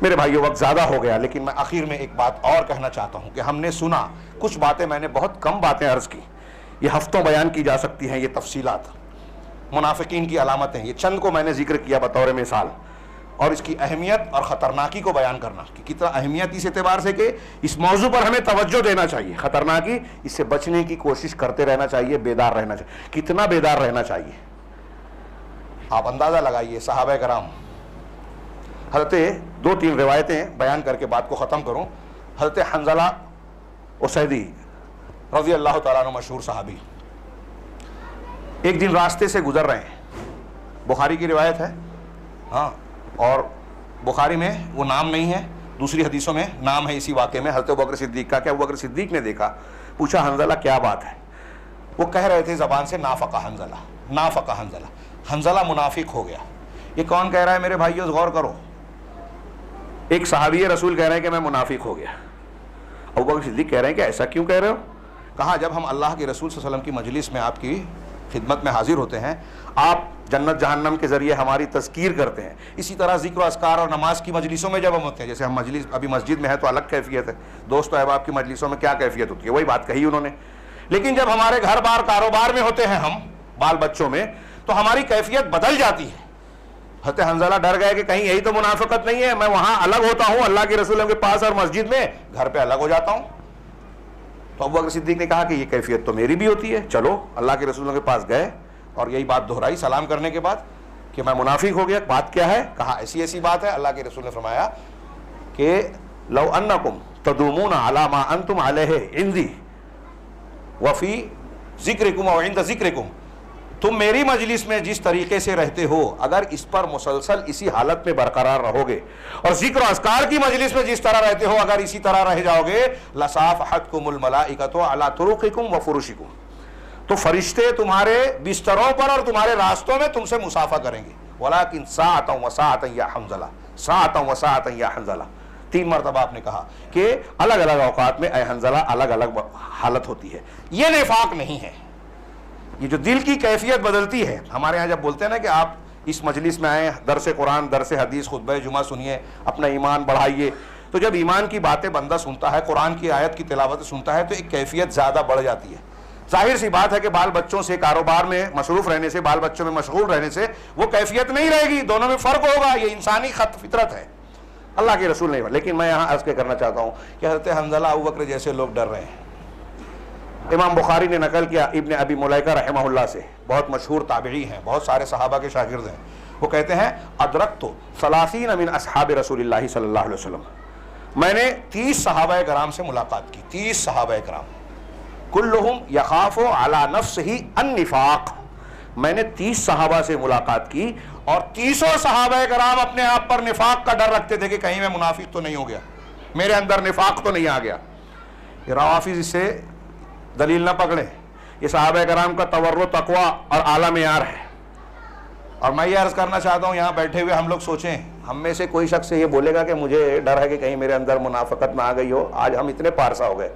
میرے بھائیو وقت زیادہ ہو گیا, لیکن میں آخر میں ایک بات اور کہنا چاہتا ہوں کہ ہم نے سنا کچھ باتیں, میں نے بہت کم باتیں عرض کی, یہ ہفتوں بیان کی جا سکتی ہیں. یہ تفصیلات منافقین کی علامتیں, یہ چند کو میں نے ذکر کیا بطور مثال, اور اس کی اہمیت اور خطرناکی کو بیان کرنا کہ کتنا اہمیت اس اعتبار سے کہ اس موضوع پر ہمیں توجہ دینا چاہیے. خطرناکی, اس سے بچنے کی کوشش کرتے رہنا چاہیے, بیدار رہنا چاہیے. کتنا بیدار رہنا چاہیے آپ اندازہ لگائیے. صحابہ کرام, حضرت 2-3 روایتیں بیان کر کے بات کو ختم کروں. حضرت حنظلہ اسیدی رضی اللہ تعالیٰ عنہ, مشہور صحابی, ایک دن راستے سے گزر رہے ہیں. بخاری کی روایت ہے, ہاں, اور بخاری میں وہ نام نہیں ہے, دوسری حدیثوں میں نام ہے اسی واقعے میں, حضرت ابوبکر صدیق کا. کہ ابوبکر صدیق نے دیکھا, پوچھا حنظلہ کیا بات ہے؟ وہ کہہ رہے تھے زبان سے نافقہ حنظلہ, نافقہ حنظلہ, حنظلہ منافق ہو گیا. یہ کون کہہ رہا ہے میرے بھائیو؟ غور کرو. ایک صحابی رسول کہہ رہے ہیں کہ میں منافق ہو گیا. ابوبکر صدیق کہہ رہے ہیں کہ ایسا کیوں کہہ رہے ہو؟ کہا جب ہم اللہ کے رسول صلی اللہ علیہ وسلم کی مجلس میں آپ کی خدمت میں حاضر ہوتے ہیں, آپ جنت جہنم کے ذریعے ہماری تذکیر کرتے ہیں. اسی طرح ذکر و اذکار اور نماز کی مجلسوں میں جب ہم ہوتے ہیں, جیسے ہم مجلس ابھی مسجد میں ہے تو الگ کیفیت ہے, دوست و احباب کی مجلسوں میں کیا کیفیت ہوتی ہے, وہی بات کہی انہوں نے. لیکن جب ہمارے گھر بار کاروبار میں ہوتے ہیں, ہم بال بچوں میں, تو ہماری کیفیت بدل جاتی ہے. حضرت حنظلہ ڈر گئے کہ کہیں یہی تو منافقت نہیں ہے, میں وہاں الگ ہوتا ہوں اللہ کے رسول کے پاس اور مسجد میں, گھر پہ الگ ہو جاتا ہوں. تو ابوبکر صدیق نے کہا کہ یہ کیفیت تو میری بھی ہوتی ہے. چلو اللہ کے رسول کے پاس گئے اور یہی بات دہرائی سلام کرنے کے بعد کہ میں منافق ہو گیا. بات کیا ہے؟ کہا ایسی ایسی بات ہے. اللہ کے رسول نے فرمایا کہ لو انکم تدومون علی ما انتم علیہ عندی وفی ذکرکم و عند ذکرکم, تم میری مجلس میں جس طریقے سے رہتے ہو, اگر اس پر مسلسل اسی حالت میں برقرار رہو گے, اور ذکر و اذکار کی مجلس میں جس طرح رہتے ہو اگر اسی طرح رہ جاؤ گے, لصافحتکم الملائکۃ علی طرقکم و فرشکم, تو فرشتے تمہارے بستروں پر اور تمہارے راستوں میں تم سے مصافحہ کریں گے. ولکن ساعۃ و ساعۃ یا حنظلہ, ساعۃ و ساعۃ یا حنظلہ, 3 مرتبہ آپ نے کہا کہ الگ الگ اوقات میں اے حنظلہ الگ الگ حالت ہوتی ہے. یہ نفاق نہیں ہے, یہ جو دل کی کیفیت بدلتی ہے. ہمارے ہاں جب بولتے ہیں نا کہ آپ اس مجلس میں آئیں, درس قرآن, درس حدیث, خطبہ جمعہ سنیے, اپنا ایمان بڑھائیے, تو جب ایمان کی باتیں بندہ سنتا ہے, قرآن کی آیت کی تلاوت سنتا ہے, تو ایک کیفیت زیادہ بڑھ جاتی ہے. ظاہر سی بات ہے کہ بال بچوں سے, کاروبار میں مصروف رہنے سے, بال بچوں میں مشغول رہنے سے وہ کیفیت نہیں رہے گی, دونوں میں فرق ہوگا. یہ انسانی فطرت ہے, اللہ کے رسول نہیں. لیکن میں یہاں عرض کرنا چاہتا ہوں کہ حضرت حنظلہ ابوبکر جیسے لوگ ڈر رہے ہیں, امام بخاری نے نقل کیا ابن ابی ملیکہ رحمہ اللہ سے، بہت مشہور تابعی ہیں، بہت سارے صحابہ کے شاگرد ہیں، وہ کہتے ہیں ادرکت 30 من اصحاب رسول اللہ صلی اللہ علیہ وسلم، میں نے 30 صحابہ کرام سے ملاقات کی، 30 صحابہ کرام، کلہم یخاف علی نفسہ النفاق، میں نے 30 صحابہ سے ملاقات کی اور 30 صحابہ کرام اپنے آپ پر نفاق کا ڈر رکھتے تھے کہ کہیں میں منافق تو نہیں ہو گیا، میرے اندر نفاق تو نہیں آ گیا۔ یہ روافض اس سے دلیل نہ پکڑے، یہ صحابہ کرام کا تورع تقوی اور اعلیٰ معیار ہے۔ اور میں یہ عرض کرنا چاہتا ہوں، یہاں بیٹھے ہوئے ہم لوگ سوچیں، ہم میں سے کوئی شخص یہ بولے گا کہ مجھے ڈر ہے کہ کہیں میرے اندر منافقت نہ آ گئی ہو۔ آج ہم اتنے پارسا ہو گئے،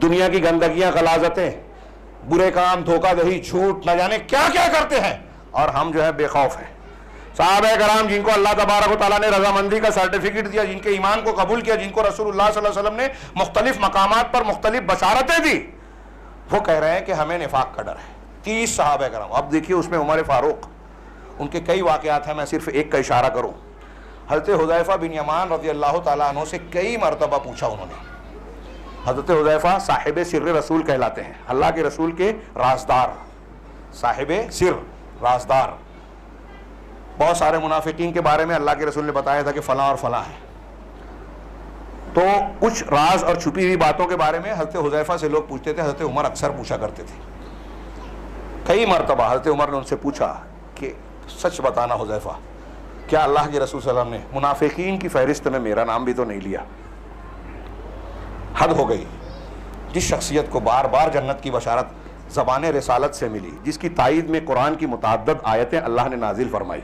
دنیا کی گندگیاں، غلاظتیں، برے کام، دھوکہ دہی، جھوٹ، نہ جانے کیا کیا کرتے ہیں، اور ہم جو ہے بے خوف ہیں۔ صحابہ کرام جن کو اللہ تبارک و تعالیٰ نے رضامندی کا سرٹیفکیٹ دیا، جن کے ایمان کو قبول کیا، جن کو رسول اللہ صلی اللہ علیہ وسلم نے مختلف مقامات پر مختلف بشارتیں دی، وہ کہہ رہے ہیں کہ ہمیں نفاق کا ڈر ہے۔ 30 صحابہ کرام، اب دیکھیے اس میں عمر فاروق، ان کے کئی واقعات ہیں، میں صرف ایک کا اشارہ کروں۔ حضرت حذیفہ بن یمان رضی اللہ تعالیٰ عنہ سے کئی مرتبہ پوچھا انہوں نے۔ حضرت حذیفہ صاحب سر رسول کہلاتے ہیں، اللہ کے رسول کے رازدار، صاحب سر، رازدار۔ بہت سارے منافقین کے بارے میں اللہ کے رسول نے بتایا تھا کہ فلاں اور فلاں ہے، تو کچھ راز اور چھپی ہوئی باتوں کے بارے میں حضرت حذیفہ سے لوگ پوچھتے تھے، حضرت عمر اکثر پوچھا کرتے تھے۔ کئی مرتبہ حضرت عمر نے ان سے پوچھا کہ سچ بتانا حذیفہ، کیا اللہ کے رسول صلی اللہ علیہ وسلم نے منافقین کی فہرست میں میرا نام بھی تو نہیں لیا؟ حد ہو گئی۔ جس شخصیت کو بار بار جنت کی بشارت زبان رسالت سے ملی، جس کی تائید میں قرآن کی متعدد آیتیں اللہ نے نازل فرمائی،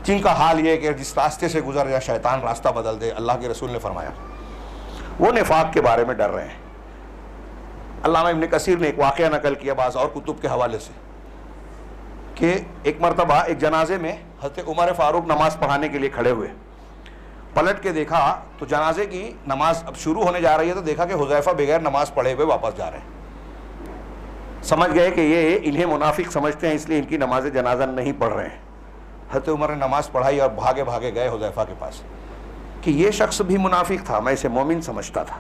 جن کا حال یہ ہے کہ جس راستے سے گزر جائے شیطان راستہ بدل دے، اللہ کے رسول نے فرمایا، وہ نفاق کے بارے میں ڈر رہے ہیں۔ علامہ ابن کثیر نے ایک واقعہ نقل کیا بعض اور کتب کے حوالے سے کہ ایک مرتبہ ایک جنازے میں حضرت عمر فاروق نماز پڑھانے کے لیے کھڑے ہوئے، پلٹ کے دیکھا تو جنازے کی نماز اب شروع ہونے جا رہی ہے، تو دیکھا کہ حذیفہ بغیر نماز پڑھے ہوئے واپس جا رہے ہیں۔ سمجھ گئے کہ یہ انہیں منافق سمجھتے ہیں، اس لیے ان کی نماز جنازہ نہیں پڑھ رہے ہیں۔ حضرت عمر نے نماز پڑھائی اور بھاگے بھاگے گئے حذیفہ کے پاس کہ یہ شخص بھی منافق تھا، میں اسے مومن سمجھتا تھا،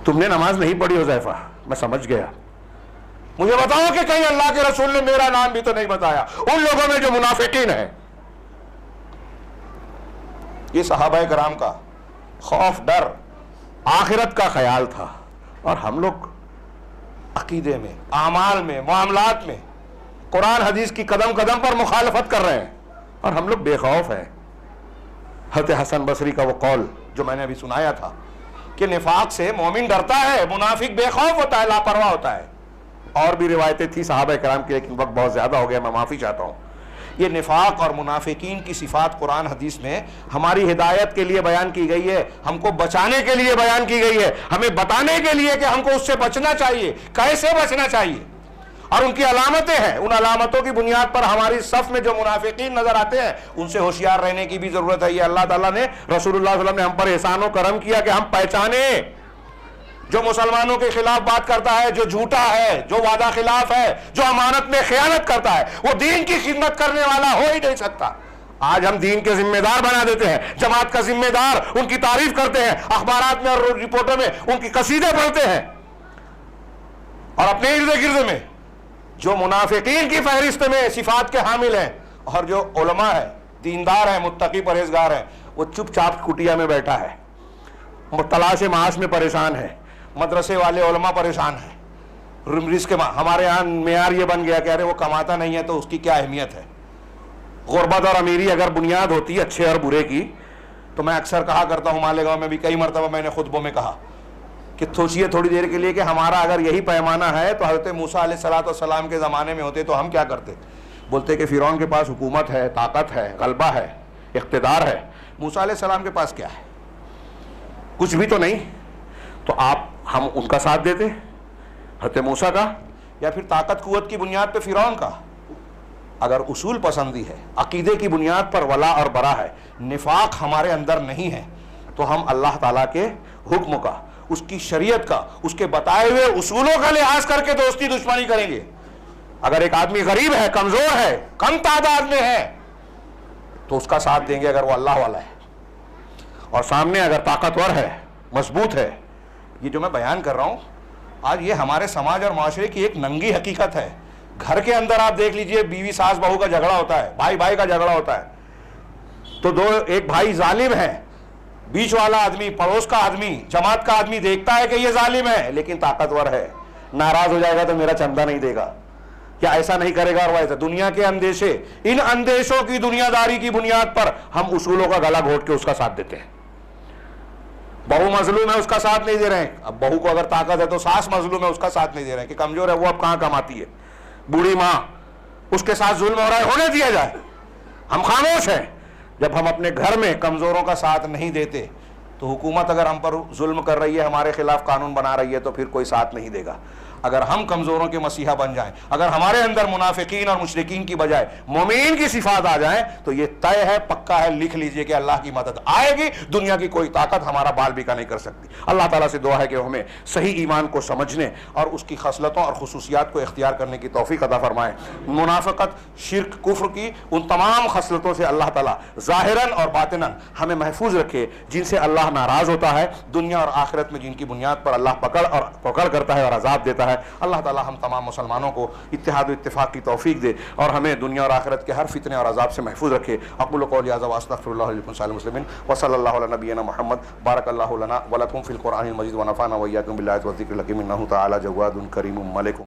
تم نے نماز نہیں پڑھی حذیفہ، میں سمجھ گیا، مجھے بتاؤ کہ کہیں اللہ کے رسول نے میرا نام بھی تو نہیں بتایا ان لوگوں میں جو منافقین ہیں۔ یہ صحابہ کرام کا خوف، ڈر، آخرت کا خیال تھا، اور ہم لوگ عقیدے میں، اعمال میں، معاملات میں قرآن حدیث کی قدم قدم پر مخالفت کر رہے ہیں، اور ہم لوگ بے خوف ہیں۔ حضرت حسن بصری کا وہ قول جو میں نے ابھی سنایا تھا کہ نفاق سے مومن ڈرتا ہے، منافق بے خوف ہوتا ہے، لاپرواہ ہوتا ہے۔ اور بھی روایتیں تھیں صحابہ کرام کی، لیکن وقت بہت زیادہ ہو گیا، میں معافی چاہتا ہوں۔ یہ نفاق اور منافقین کی صفات قرآن حدیث میں ہماری ہدایت کے لیے بیان کی گئی ہے، ہم کو بچانے کے لیے بیان کی گئی ہے، ہمیں بتانے کے لیے کہ ہم کو اس سے بچنا چاہیے، کیسے بچنا چاہیے، اور ان کی علامتیں ہیں۔ ان علامتوں کی بنیاد پر ہماری صف میں جو منافقین نظر آتے ہیں ان سے ہوشیار رہنے کی بھی ضرورت ہے۔ یہ اللہ تعالیٰ نے، رسول اللہ صلی اللہ علیہ وسلم نے ہم پر احسان و کرم کیا کہ ہم پہچانیں۔ جو مسلمانوں کے خلاف بات کرتا ہے، جو جھوٹا ہے، جو وعدہ خلاف ہے، جو امانت میں خیانت کرتا ہے، وہ دین کی خدمت کرنے والا ہو ہی نہیں سکتا۔ آج ہم دین کے ذمہ دار بنا دیتے ہیں، جماعت کا ذمہ دار، ان کی تعریف کرتے ہیں، اخبارات میں اور رپورٹوں میں ان کی قصیدے پڑھتے ہیں، اور اپنے ارد گرد میں جو منافقین کی فہرست میں صفات کے حامل ہیں، اور جو علماء ہیں، دیندار ہیں، متقی پرہیزگار ہیں، وہ چپ چاپ کٹیا میں بیٹھا ہے، تلاش معاش میں پریشان ہے۔ مدرسے والے علماء پریشان ہیں، رزق کے ہمارے یہاں معیار یہ بن گیا کہ ارے وہ کماتا نہیں ہے تو اس کی کیا اہمیت ہے۔ غربت اور امیری اگر بنیاد ہوتی ہے اچھے اور برے کی، تو میں اکثر کہا کرتا ہوں، مالیگاؤں میں بھی کئی مرتبہ میں نے خطبوں میں کہا کہ سوچیے تھوڑی دیر کے لیے کہ ہمارا اگر یہی پیمانہ ہے تو حضرت موسیٰ علیہ السلام کے زمانے میں ہوتے تو ہم کیا کرتے؟ بولتے کہ فرعون کے پاس حکومت ہے، طاقت ہے، غلبہ ہے، اقتدار ہے، موسیٰ علیہ السلام کے پاس کیا ہے؟ کچھ بھی تو نہیں۔ تو ہم ان کا ساتھ دیتے، حضرت موسیٰ کا، یا پھر طاقت قوت کی بنیاد پہ فرعون کا؟ اگر اصول پسندی ہے، عقیدے کی بنیاد پر ولا اور برا ہے، نفاق ہمارے اندر نہیں ہے، تو ہم اللہ تعالیٰ کے حکم کا، اس کی شریعت کا، اس کے بتائے ہوئے اصولوں کا لحاظ کر کے دوستی دشمنی کریں گے۔ اگر ایک آدمی غریب ہے، کمزور ہے، کم تعداد میں ہے، تو اس کا ساتھ دیں گے اگر وہ اللہ والا ہے، اور سامنے اگر طاقتور ہے، مضبوط ہے، یہ جو میں بیان کر رہا ہوں آج یہ ہمارے سماج اور معاشرے کی ایک ننگی حقیقت ہے. گھر کے اندر آپ دیکھ لیجئے بیوی ساس بہو کا جھگڑا ہوتا ہے, بھائی بھائی کا جھگڑا ہوتا ہے, تو ایک بھائی ظالم ہے, بیچ والا آدمی, پڑوس کا آدمی, جماعت کا آدمی دیکھتا ہے کہ یہ ظالم ہے لیکن طاقتور ہے, ناراض ہو جائے گا تو میرا چندہ نہیں دے گا, کیا ایسا نہیں کرے گا, اور ویسا دنیا کے اندیشے, ان اندیشوں کی دنیا داری کی بنیاد پر ہم اصولوں کا گلا گھونٹ کے اس کا ساتھ دیتے ہیں. بہو مظلوم ہے اس کا ساتھ نہیں دے رہے ہیں, اب بہو کو اگر طاقت ہے تو ساس مظلوم ہے اس کا ساتھ نہیں دے رہے ہیں کہ کمزور ہے وہ اب کہاں کماتی ہے, بوڑھی ماں اس کے ساتھ ظلم ہو رہا ہے, ہونے دیا جائے. ہم خاموش ہیں. جب ہم اپنے گھر میں کمزوروں کا ساتھ نہیں دیتے تو حکومت اگر ہم پر ظلم کر رہی ہے, ہمارے خلاف قانون بنا رہی ہے, تو پھر کوئی ساتھ نہیں دے گا. اگر ہم کمزوروں کے مسیحا بن جائیں, اگر ہمارے اندر منافقین اور مشرکین کی بجائے مومنین کی صفات آ جائیں, تو یہ طے ہے, پکا ہے, لکھ لیجئے کہ اللہ کی مدد آئے گی. دنیا کی کوئی طاقت ہمارا بال بیکا نہیں کر سکتی. اللہ تعالیٰ سے دعا ہے کہ ہمیں صحیح ایمان کو سمجھنے اور اس کی خصلتوں اور خصوصیات کو اختیار کرنے کی توفیق عطا فرمائے. منافقت, شرک, کفر کی ان تمام خصلتوں سے اللہ تعالیٰ ظاہراً اور باطناً ہمیں محفوظ رکھے جن سے اللہ ناراض ہوتا ہے, دنیا اور آخرت میں جن کی بنیاد پر اللہ پکڑ کرتا ہے اور عذاب دیتا ہے. اللہ تعالیٰ ہم تمام مسلمانوں کو اتحاد و اتفاق کی توفیق دے اور ہمیں دنیا اور آخرت کے ہر فتنے اور عذاب سے محفوظ رکھے. اقول قولی ھذا واستغفر اللہ لکم ولسائر المسلمین وصلی اللہ علی نبینا محمد. بارک اللہ لنا ولکم فی القرآن المجید ونفعنا وإیاکم بالآیات والذکر الحکیم انہ تعالی جواد کریم ملک.